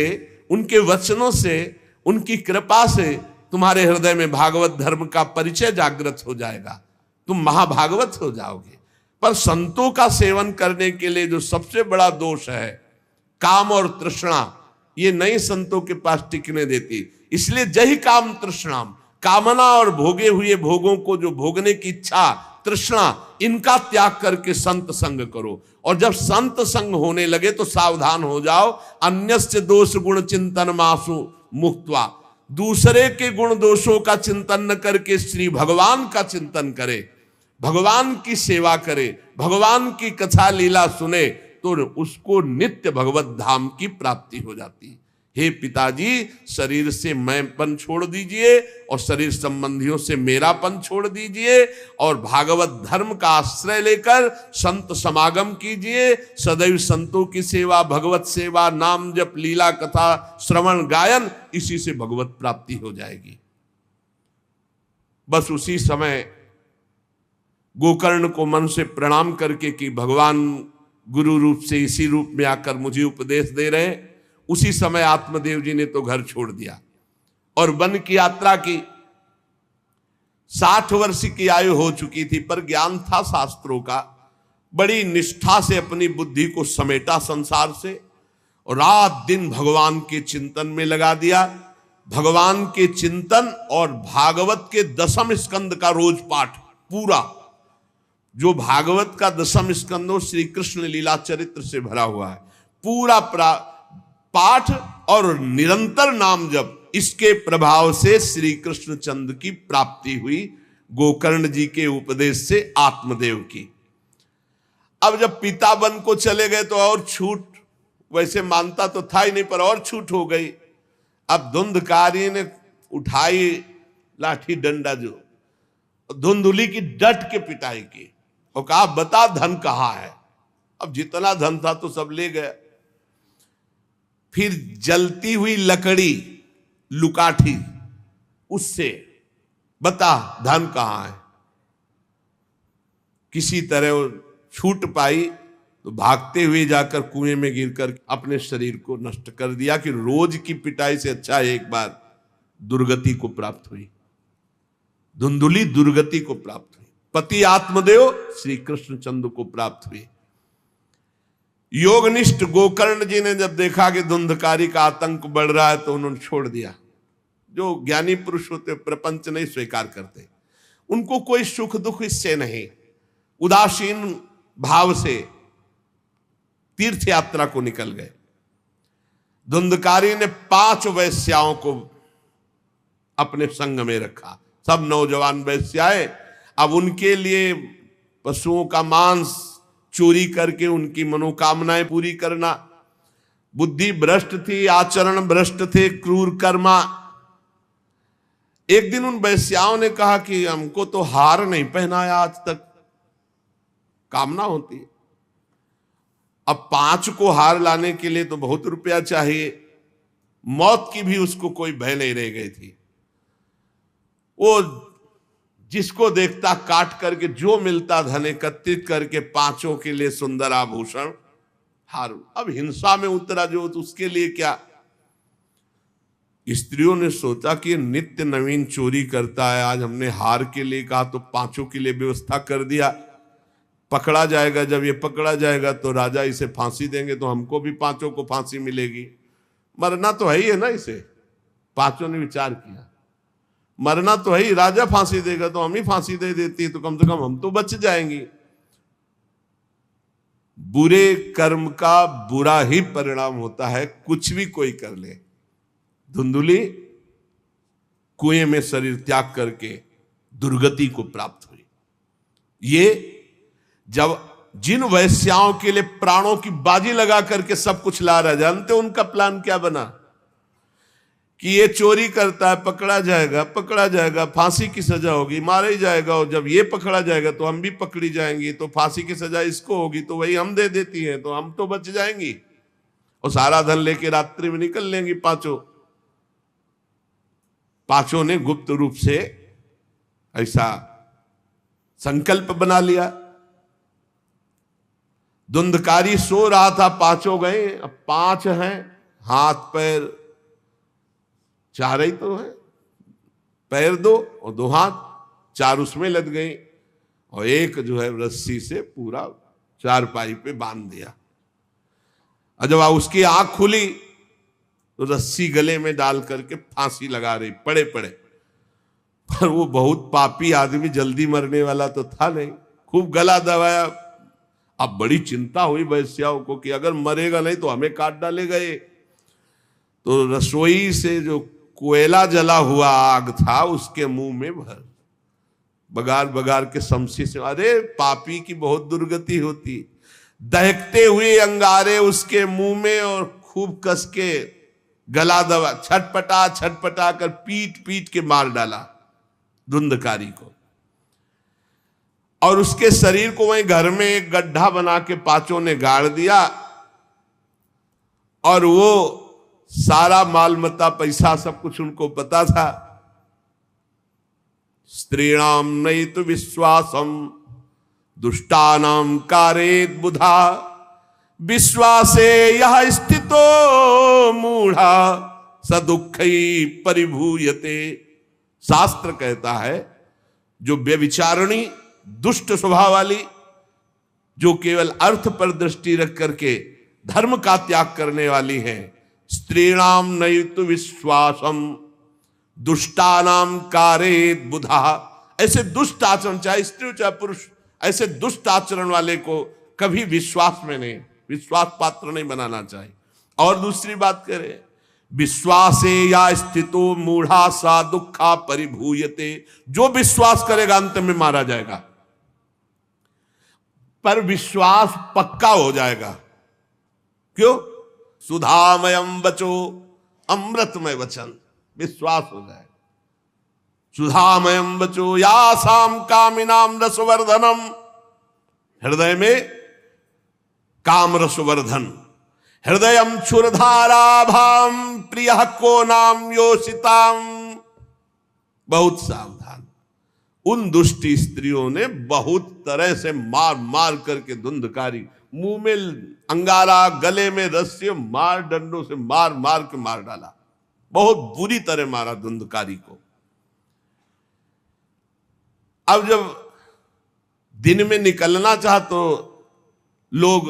उनके वचनों से, उनकी कृपा से तुम्हारे हृदय में भागवत धर्म का परिचय जागृत हो जाएगा, तुम महाभागवत हो जाओगे। पर संतों का सेवन करने के लिए जो सबसे बड़ा दोष है काम और तृष्णा, ये नई संतों के पास टिकने देती। इसलिए जही काम तृष्णाम, कामना और भोगे हुए भोगों को जो भोगने की इच्छा तृष्णा, इनका त्याग करके संत संग करो। और जब संत संग होने लगे तो सावधान हो जाओ। अन्यस्य दोष गुण चिंतन मासु मुक्त्वा, दूसरे के गुण दोषों का चिंतन न करके श्री भगवान का चिंतन करे, भगवान की सेवा करे, भगवान की कथा लीला सुने, तो उसको नित्य भगवत धाम की प्राप्ति हो जाती। हे पिताजी, शरीर से मैंपन छोड़ दीजिए और शरीर संबंधियों से मेरापन छोड़ दीजिए और भागवत धर्म का आश्रय लेकर संत समागम कीजिए। सदैव संतों की सेवा, भगवत सेवा, नाम जप, लीला कथा, श्रवण गायन, इसी से भगवत प्राप्ति हो जाएगी। बस उसी समय गोकर्ण को मन से प्रणाम करके कि भगवान गुरु रूप से इसी रूप में आकर मुझे उपदेश दे रहे हैं, उसी समय आत्मदेव जी ने तो घर छोड़ दिया और वन की यात्रा की। 60 वर्ष की आयु हो चुकी थी, पर ज्ञान था शास्त्रों का। बड़ी निष्ठा से अपनी बुद्धि को समेटा संसार से और रात दिन भगवान के चिंतन में लगा दिया। भगवान के चिंतन और भागवत के 10वें स्कंद का रोज पाठ पूरा, जो भागवत का 10वां स्कंद श्री कृष्ण लीला चरित्र से भरा हुआ है, पूरा पाठ और निरंतर नाम जप, इसके प्रभाव से श्री कृष्ण चंद्र की प्राप्ति हुई गोकर्ण जी के उपदेश से आत्मदेव की। अब जब पिता वन को चले गए तो और छूट, वैसे मानता तो था ही नहीं पर और छूट हो गई। अब धुंधकारी ने उठाई लाठी डंडा, जो धुंधुली की डट के पिटाई की और कहा बता धन कहाँ है। अब जितना धन था तो सब ले गए। फिर जलती हुई लकड़ी लुकाठी, उससे बता धन कहाँ है। किसी तरह वो छूट पाई तो भागते हुए जाकर कुएं में गिरकर अपने शरीर को नष्ट कर दिया कि रोज की पिटाई से अच्छा एक बार दुर्गति को प्राप्त हुई। धुंधुली दुर्गति को प्राप्त हुई, पति आत्मदेव श्री कृष्ण चंद्र को प्राप्त हुई। योगनिष्ठ गोकर्ण जी ने जब देखा कि धुंधकारी का आतंक बढ़ रहा है तो उन्होंने छोड़ दिया। जो ज्ञानी पुरुष होते प्रपंच नहीं स्वीकार करते, उनको कोई सुख दुख इससे नहीं, उदासीन भाव से तीर्थ यात्रा को निकल गए। धुंधकारी ने 5 वैश्याओं को अपने संग में रखा, सब नौजवान वैश्याएं। अब उनके लिए पशुओं का मांस चोरी करके उनकी मनोकामनाएं पूरी करना। बुद्धि भ्रष्ट थी, आचरण भ्रष्ट थे, क्रूर कर्मा। एक दिन उन वैश्याओं ने कहा कि हमको तो हार नहीं पहनाया आज तक, कामना होती है। अब 5 को हार लाने के लिए तो बहुत रुपया चाहिए, मौत की भी उसको कोई भय नहीं रह गई थी। वो जिसको देखता काट करके जो मिलता धन एकत्रित करके 5 के लिए सुंदर आभूषण हार। अब हिंसा में उतरा जो, तो उसके लिए क्या। स्त्रियों ने सोचा कि नित्य नवीन चोरी करता है, आज हमने हार के लिए कहा तो 5 के लिए व्यवस्था कर दिया, पकड़ा जाएगा। जब ये पकड़ा जाएगा तो राजा इसे फांसी देंगे, तो हमको भी 5 को फांसी मिलेगी। मरना तो है ही है ना इसे। 5 ने विचार किया मरना तो है ही, राजा फांसी देगा तो हम ही फांसी दे देती, तो कम से कम हम तो बच जाएंगी। बुरे कर्म का बुरा ही परिणाम होता है, कुछ भी कोई कर ले। धुंधुली कुएं में शरीर त्याग करके दुर्गति को प्राप्त हुई। ये जब जिन वैश्याओं के लिए प्राणों की बाजी लगा करके सब कुछ ला रहा, जानते उनका प्लान क्या बना कि ये चोरी करता है, पकड़ा जाएगा, फांसी की सजा होगी, मारा ही जाएगा, और जब ये पकड़ा जाएगा तो हम भी पकड़ी जाएंगी, तो फांसी की सजा इसको होगी, तो वही हम दे देती हैं, तो हम तो बच जाएंगी और सारा धन लेके रात्रि में निकल लेंगी 5 ने गुप्त रूप से ऐसा संकल्प बना लिया। धुंधकारी सो रहा था, 5 गए। अब 5 हैं, हाथ पैर 4 ही तो है, पैर 2 और 2 हाथ, 4 उसमें लग गई, और एक जो है रस्सी से पूरा चारपाई पे बांध दिया। और जब उसकी आंख खुली तो रस्सी गले में डाल करके फांसी लगा रही पड़े पड़े। पर वो बहुत पापी आदमी, जल्दी मरने वाला तो था नहीं, खूब गला दबाया। अब बड़ी चिंता हुई वैश्याओं को कि अगर मरेगा नहीं तो हमें काट डालेगा ये। तो रसोई से जो कोयला जला हुआ आग था उसके मुंह में भर, बगार बगार के शमशी से। अरे पापी की बहुत दुर्गति होती। दहकते हुए अंगारे उसके मुंह में और खूब कस के गला दबा, छटपटा कर पीट पीट के मार डाला धुंधकारी को। और उसके शरीर को वहीं घर में एक गड्ढा बना के 5 ने गाड़ दिया। और वो सारा माल मत्ता पैसा सब कुछ उनको पता था। स्त्रीणाम नैतु विश्वासम दुष्टानाम कारेत बुधा, विश्वासे यह स्थितो मूढ़ा स दुःखी परिभूयते। शास्त्र कहता है जो व्यभिचारिणी दुष्ट स्वभाव वाली, जो केवल अर्थ पर दृष्टि रख करके धर्म का त्याग करने वाली है, स्त्रीणाम नैतु विश्वासम दुष्टानाम कारेत बुधा। ऐसे दुष्ट आचरण, चाहे स्त्री चाहे पुरुष, ऐसे दुष्ट आचरण वाले को कभी विश्वास पात्र नहीं बनाना चाहिए। और दूसरी बात करें, विश्वासे या स्थितो मूढ़ा सा दुखा परिभूयते। जो विश्वास करेगा अंत में मारा जाएगा, पर विश्वास पक्का हो जाएगा। क्यों? सुधामयम वचो अमृतमय वचन, विश्वास हो जाए। सुधामयम वचो यासाम कामिनाम रसवर्धनम, हृदय में काम रसवर्धन। हृदयम क्षुरधाराभाम प्रिय को नाम योषिताम। बहुत सावधान। उन दुष्ट स्त्रियों ने बहुत तरह से मार मार करके धुंधकारी, मुंह में अंगारा, गले में रस्सी, मार डंडों से मार मार के मार डाला। बहुत बुरी तरह मारा धुंधकारी को। अब जब दिन में निकलना चाह तो लोग,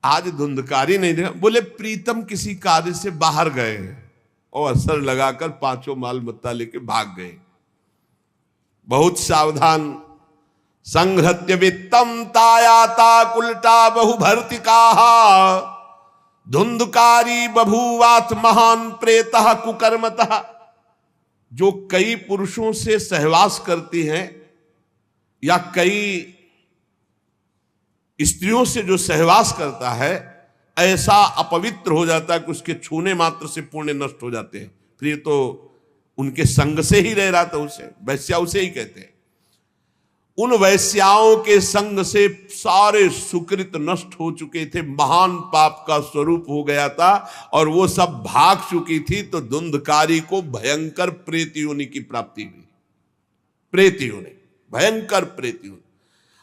आज धुंधकारी नहीं देखा, बोले प्रीतम किसी कार्य से बाहर गए और असर लगाकर 5 माल मत्ता लेके भाग गए। बहुत सावधान। संहृत्य वित्तम तायाता कुलटा बहुभर्तिका, धुंधकारी बभूवात महान प्रेतः कुकर्मतः। जो कई पुरुषों से सहवास करती हैं या कई स्त्रियों से जो सहवास करता है, ऐसा अपवित्र हो जाता है कि उसके छूने मात्र से पुण्य नष्ट हो जाते हैं। फिर तो उनके संग से ही रह रहा था, उसे वैश्या उसे ही कहते हैं। उन वैश्याओं के संग से सारे सुकृत नष्ट हो चुके थे, महान पाप का स्वरूप हो गया था और वो सब भाग चुकी थी। तो धुंधकारी को भयंकर प्रेत योनि की प्राप्ति हुई, प्रेत योनि, भयंकर प्रेत योनि।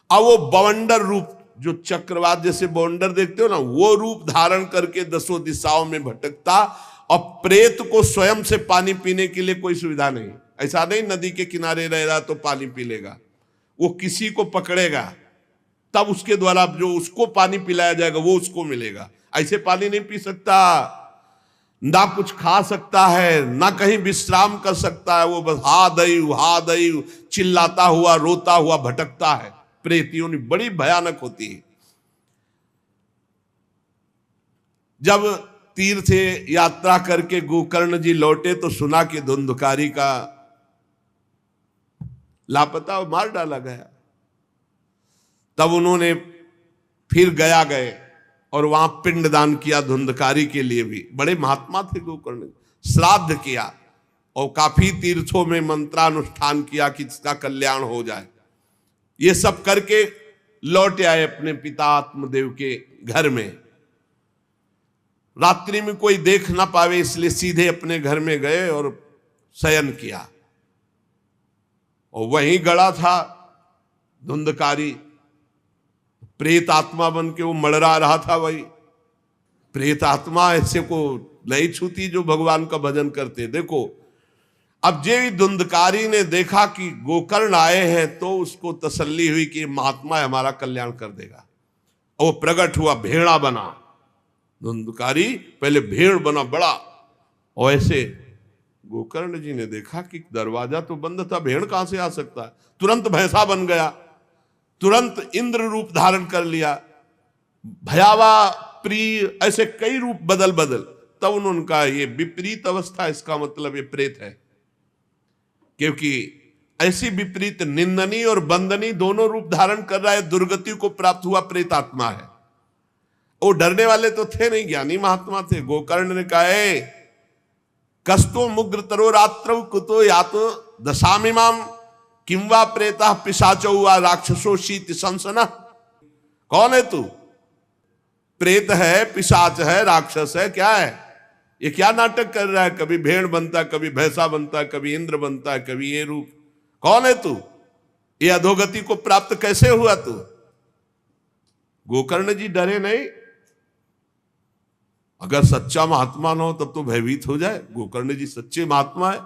अब वो बवंडर रूप, जो चक्रवात जैसे बवंडर देखते हो ना, वो रूप धारण करके दसों दिशाओं में भटकता। और प्रेत को स्वयं से पानी पीने के लिए कोई सुविधा नहीं, ऐसा नहीं नदी के किनारे रह रहा तो पानी पी लेगा, वो किसी को पकड़ेगा तब उसके द्वारा जो उसको पानी पिलाया जाएगा वो उसको मिलेगा। ऐसे पानी नहीं पी सकता, ना कुछ खा सकता है, ना कहीं विश्राम कर सकता है। वो बस हा दई चिल्लाता हुआ रोता हुआ भटकता है। प्रेत योनि बड़ी भयानक होती है। जब तीर्थ यात्रा करके गोकर्ण जी लौटे तो सुना कि धुंधकारी का लापता और मार डाला गया। तब उन्होंने फिर गए और वहां पिंडदान किया धुंधकारी के लिए भी। बड़े महात्मा थे गोकर्ण, श्राद्ध किया और काफी तीर्थों में मंत्रानुष्ठान किया कि इसका कल्याण हो जाए। ये सब करके लौट आए अपने पिता आत्मदेव के घर में। रात्रि में कोई देख ना पावे इसलिए सीधे अपने घर में गए और शयन किया। और वहीं गड़ा था धुंधकारी, प्रेत आत्मा बन के वो मड़रा रहा था। वही प्रेत आत्मा ऐसे को नहीं छूती जो भगवान का भजन करते। देखो अब जे धुंधकारी ने देखा कि गोकर्ण आए हैं तो उसको तसल्ली हुई कि महात्मा हमारा कल्याण कर देगा। और वो प्रकट हुआ, भेड़ा बना। धुंधकारी पहले भेड़ बना बड़ा, और ऐसे गोकर्ण जी ने देखा कि दरवाजा तो बंद था, भेड़ कहां से आ सकता है। तुरंत भैंसा बन गया, तुरंत इंद्र रूप धारण कर लिया, भयावा प्रिय, ऐसे कई रूप बदल। तब उन्होंने कहा ये विपरीत अवस्था, इसका मतलब ये प्रेत है। क्योंकि ऐसी विपरीत निंदनीय और बंदनीय दोनों रूप धारण कर रहा है, दुर्गति को प्राप्त हुआ प्रेत आत्मा है। वो डरने वाले तो थे नहीं, ज्ञानी महात्मा थे। गोकर्ण ने कहा कस्तो मुग्र तरो रात्रौ कुतो यातो दशामिमाम किंवा प्रेता पिशाचो वा राक्षसो शीत संसना। कौन है तू? प्रेत है, पिशाच है, राक्षस है, क्या है ये? क्या नाटक कर रहा है? कभी भेड़ बनता, कभी भैंसा बनता, कभी इंद्र बनता, कभी ये रूप। कौन है तू? ये अधोगति को प्राप्त कैसे हुआ तू? गोकर्ण जी डरे नहीं। अगर सच्चा महात्मा न हो तब तो भयभीत हो जाए। गोकर्ण जी सच्चे महात्मा है।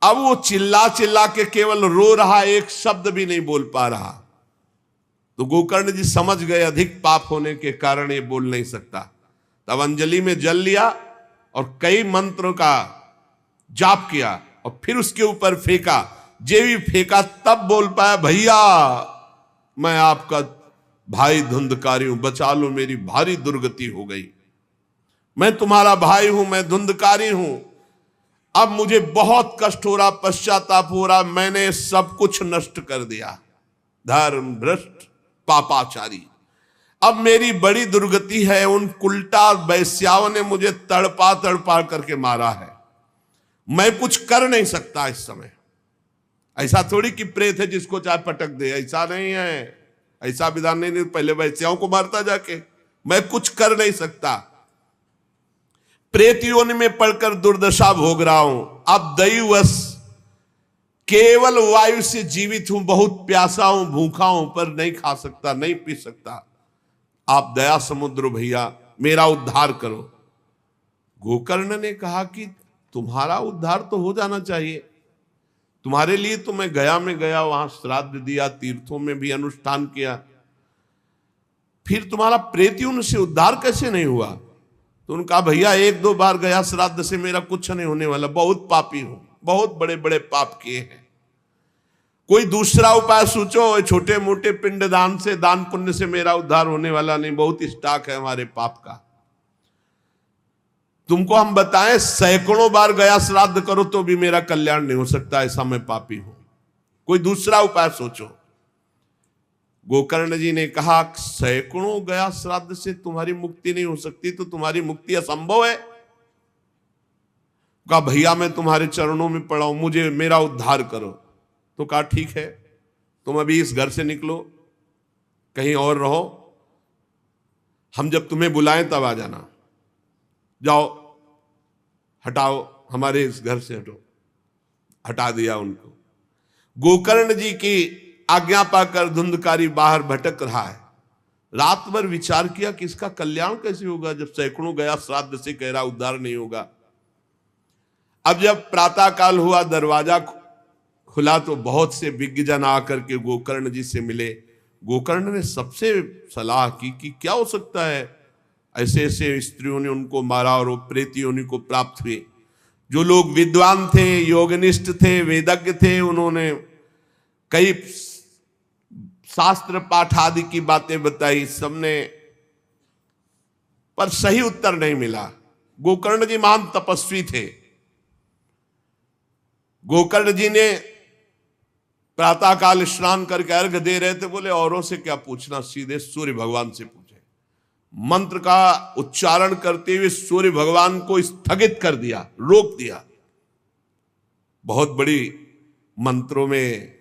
अब वो चिल्ला चिल्ला के केवल रो रहा, एक शब्द भी नहीं बोल पा रहा। तो गोकर्ण जी समझ गए अधिक पाप होने के कारण ये बोल नहीं सकता। तब अंजलि में जल लिया और कई मंत्रों का जाप किया और फिर उसके ऊपर फेंका। जे भी फेंका तब बोल पाया, भैया मैं आपका भाई धुंधकारी हूं, बचा लो, मेरी भारी दुर्गति हो गई। मैं तुम्हारा भाई हूं, मैं धुंधकारी हूं। अब मुझे बहुत कष्ट हो रहा, पश्चाताप हो रहा, मैंने सब कुछ नष्ट कर दिया, धर्म भ्रष्ट पापाचारी। अब मेरी बड़ी दुर्गति है। उन उल्टा वैश्याओं ने मुझे तड़पा तड़पा करके मारा है। मैं कुछ कर नहीं सकता इस समय। ऐसा थोड़ी कि प्रेत है जिसको चाहे पटक दे, ऐसा नहीं है, ऐसा विधान नहीं। पहले वैश्याओं को मारता जाके, मैं कुछ कर नहीं सकता। प्रेत योनि में पड़कर दुर्दशा भोग रहा हूं। अब दैववश केवल वायु से जीवित हूं, बहुत प्यासा हूं, भूखा हूं, पर नहीं खा सकता, नहीं पी सकता। आप दया समुद्र भैया मेरा उद्धार करो। गोकर्ण ने कहा कि तुम्हारा उद्धार तो हो जाना चाहिए, तुम्हारे लिए तो मैं गया में गया, वहां श्राद्ध दिया, तीर्थों में भी अनुष्ठान किया, फिर तुम्हारा प्रेत योनि से उद्धार कैसे नहीं हुआ? तो उन्होंने कहा भैया एक दो बार गया श्राद्ध से मेरा कुछ नहीं होने वाला, बहुत पापी हूं, बहुत बड़े बड़े पाप किए हैं। कोई दूसरा उपाय सोचो, छोटे मोटे पिंडदान से, दान पुण्य से मेरा उद्धार होने वाला नहीं, बहुत स्टॉक है हमारे पाप का। तुमको हम बताएं सैकड़ों बार गया श्राद्ध करो तो भी मेरा कल्याण नहीं हो सकता, ऐसा मैं पापी हूं, कोई दूसरा उपाय सोचो। गोकर्ण जी ने कहा सैकड़ों गया श्राद्ध से तुम्हारी मुक्ति नहीं हो सकती, तो तुम्हारी मुक्ति असंभव है। कहा भैया मैं तुम्हारे चरणों में पड़ा हूं, मुझे मेरा उद्धार करो। तो कहा ठीक है, तुम अभी इस घर से निकलो, कहीं और रहो, हम जब तुम्हें बुलाएं तब आ जाना, जाओ हटाओ, हमारे इस घर से हटो। हटा दिया उनको। गोकर्ण जी की आज्ञा पाकर धुंधकारी बाहर भटक रहा है। रात भर विचार किया कि इसका कल्याण कैसे होगा, जब सैकड़ों गया श्राद्ध से कह रहा उद्धार नहीं होगा। अब जब प्रातः काल हुआ, दरवाजा खुला तो बहुत से विज्ञजन आकर के गोकर्ण जी से मिले। गोकर्ण ने सबसे सलाह की कि क्या हो सकता है, ऐसे ऐसे स्त्रियों ने उनको मारा और वो प्रेत योनि को प्राप्त हुए। जो लोग विद्वान थे, योगनिष्ठ थे, वेदज्ञ थे, उन्होंने कई शास्त्र पाठ आदि की बातें बताई, सबने, पर सही उत्तर नहीं मिला। गोकर्ण जी महान तपस्वी थे। गोकर्ण जी ने प्रातःकाल स्नान करके अर्घ दे रहे थे, बोले औरों से क्या पूछना, सीधे सूर्य भगवान से पूछे। मंत्र का उच्चारण करते हुए सूर्य भगवान को स्थगित कर दिया, रोक दिया। बहुत बड़ी मंत्रों में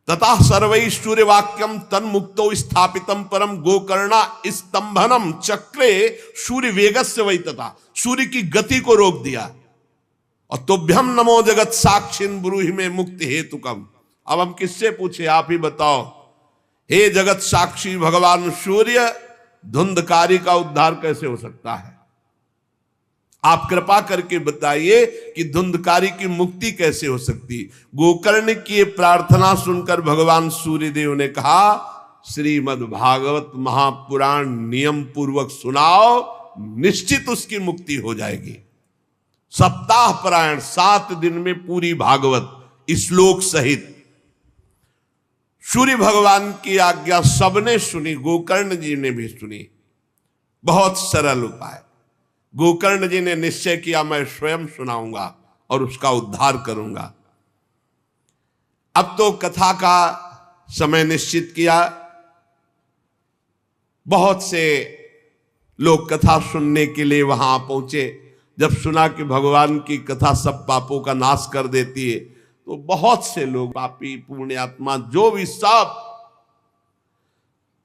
तथा सर्वै सूर्य वाक्यम तन्मुक्तो स्थापितम परम गोकर्णा स्तंभनम चक्रे सूर्य वेगस्य वै, तथा सूर्य की गति को रोक दिया। और तुभ्यम नमो जगत साक्षिन ब्रूहि में मुक्ति हेतुकम। अब हम किससे पूछे, आप ही बताओ। हे जगत साक्षी भगवान सूर्य, धुंधकारी का उद्धार कैसे हो सकता है? आप कृपा करके बताइए कि धुंधकारी की मुक्ति कैसे हो सकती। गोकर्ण की प्रार्थना सुनकर भगवान सूर्यदेव ने कहा, श्रीमद् भागवत महापुराण नियम पूर्वक सुनाओ, निश्चित उसकी मुक्ति हो जाएगी। सप्ताह परायण 7 दिन में पूरी भागवत श्लोक सहित। सूर्य भगवान की आज्ञा सबने सुनी, गोकर्ण जी ने भी सुनी। बहुत सरल उपाय। गोकर्ण जी ने निश्चय किया, मैं स्वयं सुनाऊंगा और उसका उद्धार करूंगा। अब तो कथा का समय निश्चित किया। बहुत से लोग कथा सुनने के लिए वहां पहुंचे। जब सुना कि भगवान की कथा सब पापों का नाश कर देती है, तो बहुत से लोग, पापी पुण्यात्मा जो भी,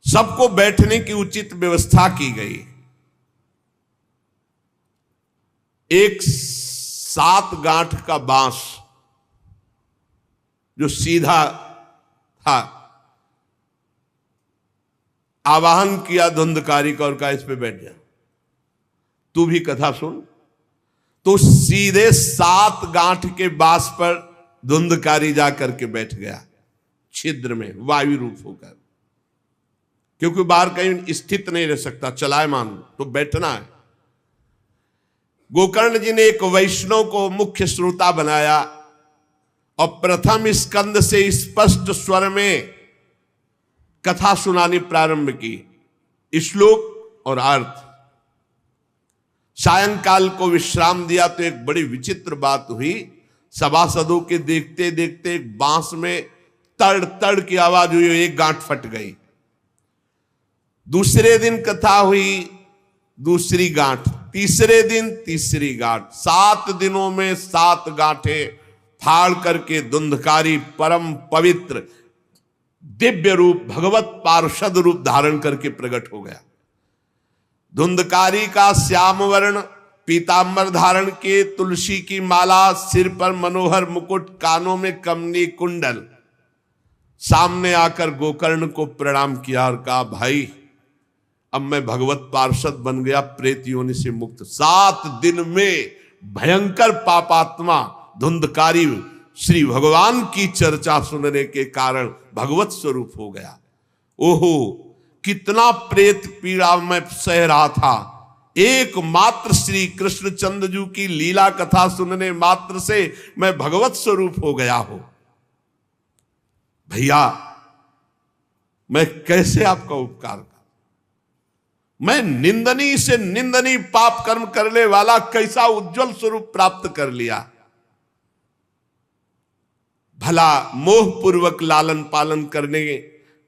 सबको बैठने की उचित व्यवस्था की गई। एक 7 गांठ का बांस जो सीधा था, आवाहन किया धुंधकारी का और कहा इस पे बैठ जा, तू भी कथा सुन। तो सीधे 7 गांठ के बांस पर धुंधकारी जाकर के बैठ गया, छिद्र में वायु रूप होकर, क्योंकि बाहर कहीं स्थित नहीं रह सकता, चलायमान तो बैठना है। गोकर्ण जी ने एक वैष्णव को मुख्य श्रोता बनाया और प्रथम स्कंद से स्पष्ट स्वर में कथा सुनानी प्रारंभ की, श्लोक और अर्थ। सायंकाल को विश्राम दिया तो एक बड़ी विचित्र बात हुई। सभासदों के देखते देखते एक बांस में तड़ तड़ की आवाज हुई, एक गांठ फट गई। दूसरे दिन कथा हुई, दूसरी गांठ, तीसरे दिन तीसरी गांठ। 7 दिनों में 7 गांठें फाड़ करके धुंधकारी परम पवित्र दिव्य रूप, भगवत पार्षद रूप धारण करके प्रकट हो गया। धुंधकारी का श्याम वर्ण पीतांबर धारण के, तुलसी की माला, सिर पर मनोहर मुकुट, कानों में कमनी कुंडल, सामने आकर गोकर्ण को प्रणाम किया और कहा, भाई अब मैं भगवत पार्षद बन गया, प्रेत योनि से मुक्त। 7 दिन में भयंकर पापात्मा धुंधकारी श्री भगवान की चर्चा सुनने के कारण भगवत स्वरूप हो गया। ओहो, कितना प्रेत पीड़ा मैं सह रहा था, एकमात्र श्री कृष्णचंद्र जी की लीला कथा सुनने मात्र से मैं भगवत स्वरूप हो गया हूं। भैया मैं कैसे आपका उपकार करूं? मैं निंदनीय से निंदनीय पाप कर्म करने वाला कैसा उज्जवल स्वरूप प्राप्त कर लिया। भला मोह पूर्वक लालन पालन करने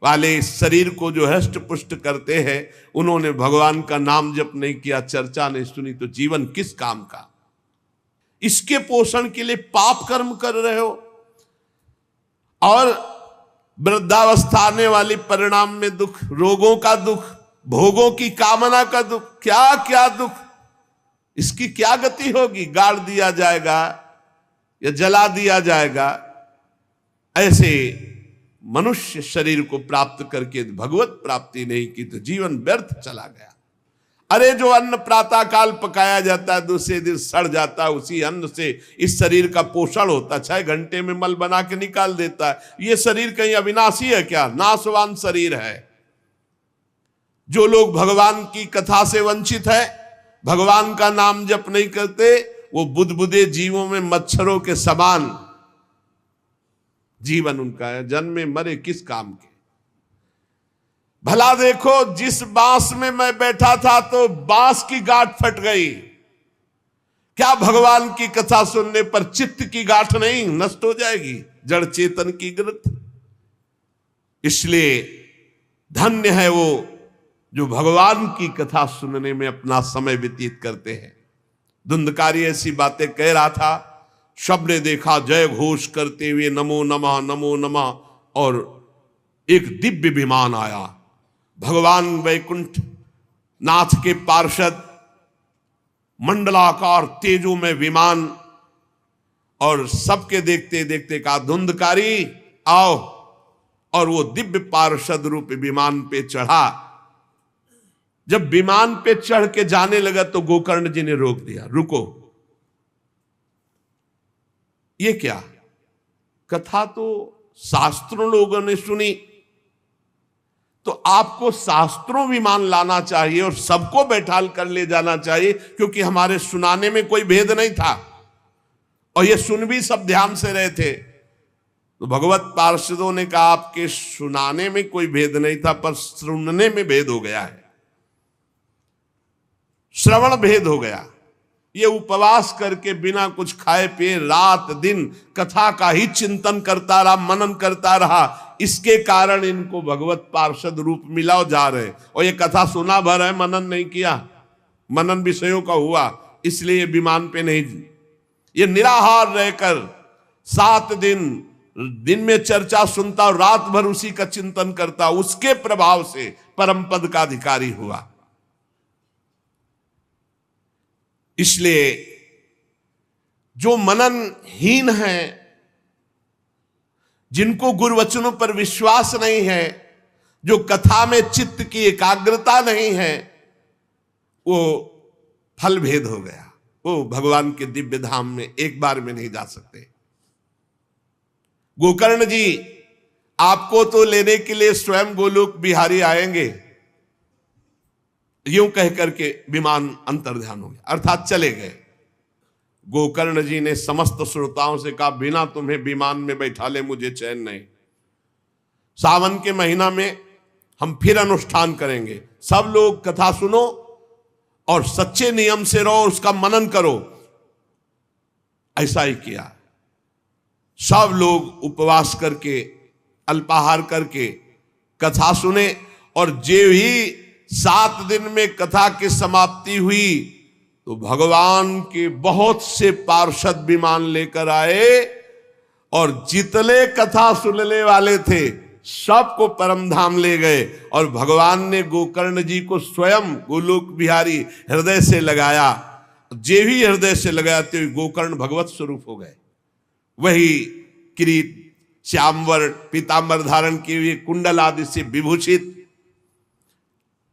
वाले शरीर को जो हष्ट पुष्ट करते हैं, उन्होंने भगवान का नाम जप नहीं किया, चर्चा नहीं सुनी, तो जीवन किस काम का? इसके पोषण के लिए पाप कर्म कर रहे हो। और वृद्धावस्था आने वाली परिणाम में दुख, रोगों का दुख, भोगों की कामना का दुख, क्या क्या दुख, इसकी क्या गति होगी? गाड़ दिया जाएगा या जला दिया जाएगा। ऐसे मनुष्य शरीर को प्राप्त करके भगवत प्राप्ति नहीं की तो जीवन व्यर्थ चला गया। अरे जो अन्न प्रातः काल पकाया जाता है, दूसरे दिन सड़ जाता है, उसी अन्न से इस शरीर का पोषण होता है, 6 घंटे में मल बना के निकाल देता है। ये शरीर कहीं अविनाशी है क्या? नाशवान शरीर है। जो लोग भगवान की कथा से वंचित है, भगवान का नाम जप नहीं करते, वो बुदबुदे जीवों में मच्छरों के समान जीवन उनका है। जन्मे मरे किस काम के? भला देखो, जिस बांस में मैं बैठा था तो बांस की गांठ फट गई, क्या भगवान की कथा सुनने पर चित्त की गांठ नहीं नष्ट हो जाएगी? जड़ चेतन की ग्रंथ। इसलिए धन्य है वो जो भगवान की कथा सुनने में अपना समय व्यतीत करते हैं। धुंधकारी ऐसी बातें कह रहा था, सबने देखा जय घोष करते हुए नमो नमः नमो नमः, और एक दिव्य विमान आया। भगवान वैकुंठ नाथ के पार्षद, मंडलाकार तेजो में विमान, और सबके देखते देखते कहा धुंधकारी आओ, और वो दिव्य पार्षद रूप विमान पे चढ़ा। जब विमान पे चढ़ के जाने लगा तो गोकर्ण जी ने रोक दिया, रुको, ये क्या? कथा तो शास्त्रों लोगों ने सुनी, तो आपको शास्त्रों विमान लाना चाहिए और सबको बैठाल कर ले जाना चाहिए, क्योंकि हमारे सुनाने में कोई भेद नहीं था और ये सुन भी सब ध्यान से रहे थे। तो भगवत पार्षदों ने कहा आपके सुनाने में कोई भेद नहीं था, पर सुनने में भेद हो गया है, श्रवण भेद हो गया। ये उपवास करके बिना कुछ खाए पिए रात दिन कथा का ही चिंतन करता रहा, मनन करता रहा, इसके कारण इनको भगवत पार्षद रूप मिला जा रहे। और ये कथा सुना भर है, मनन नहीं किया, मनन विषयों का हुआ, इसलिए विमान पे नहीं। ये निराहार रहकर 7 दिन में चर्चा सुनता और रात भर उसी का चिंतन करता, उसके प्रभाव से परम पद का अधिकारी हुआ। इसलिए जो मननहीन है, जिनको गुरुवचनों पर विश्वास नहीं है, जो कथा में चित्त की एकाग्रता नहीं है, वो फल भेद हो गया। वो भगवान के दिव्य धाम में एक बार में नहीं जा सकते। गोकर्ण जी आपको तो लेने के लिए स्वयं गोलोक बिहारी आएंगे, यूं कह करके विमान अंतर्ध्यान हो गया, अर्थात चले गए। गोकर्ण जी ने समस्त श्रोताओं से कहा बिना तुम्हें विमान में बैठा ले मुझे चैन नहीं। सावन के महीना में हम फिर अनुष्ठान करेंगे, सब लोग कथा सुनो और सच्चे नियम से रहो, उसका मनन करो। ऐसा ही किया, सब लोग उपवास करके अल्पाहार करके कथा सुने, और जे ही 7 दिन में कथा की समाप्ति हुई तो भगवान के बहुत से पार्षद विमान लेकर आए, और जितने कथा सुनने वाले थे सबको परम धाम ले गए। और भगवान ने गोकर्ण जी को स्वयं गोलोक बिहारी हृदय से लगाया। जे भी हृदय से लगाया तो गोकर्ण भगवत स्वरूप हो गए। वही किरीट श्यामवर पीतांबर धारण किए हुए, कुंडल आदि से विभूषित।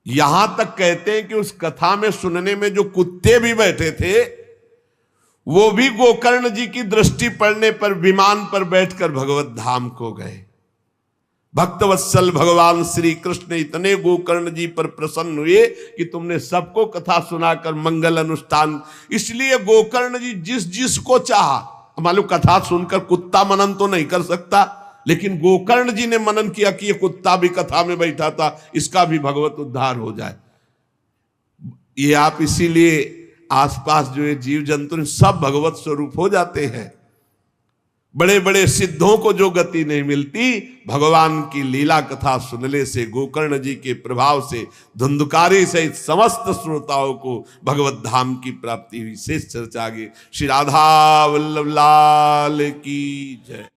यहां तक कहते हैं कि उस कथा में सुनने में जो कुत्ते भी बैठे थे, वो भी गोकर्ण जी की दृष्टि पड़ने पर विमान पर बैठकर भगवत धाम को गए। भक्तवत्सल भगवान श्री कृष्ण इतने गोकर्ण जी पर प्रसन्न हुए कि तुमने सबको कथा सुनाकर मंगल अनुष्ठान। इसलिए गोकर्ण जी जिस जिस को चाहा, मालूम कथा सुनकर कुत्ता मनन तो नहीं कर सकता, लेकिन गोकर्ण जी ने मनन किया कि ये कुत्ता भी कथा में बैठा था, इसका भी भगवत उद्धार हो जाए। ये आप इसीलिए आसपास जो ये जीव जंतु सब भगवत स्वरूप हो जाते हैं। बड़े बड़े सिद्धों को जो गति नहीं मिलती, भगवान की लीला कथा सुनने से, गोकर्ण जी के प्रभाव से धुंधकारी सहित समस्त श्रोताओं को भगवत धाम की प्राप्ति हुई। शेष चर्चा आगे। श्री राधा वल्लभ लाल की जय।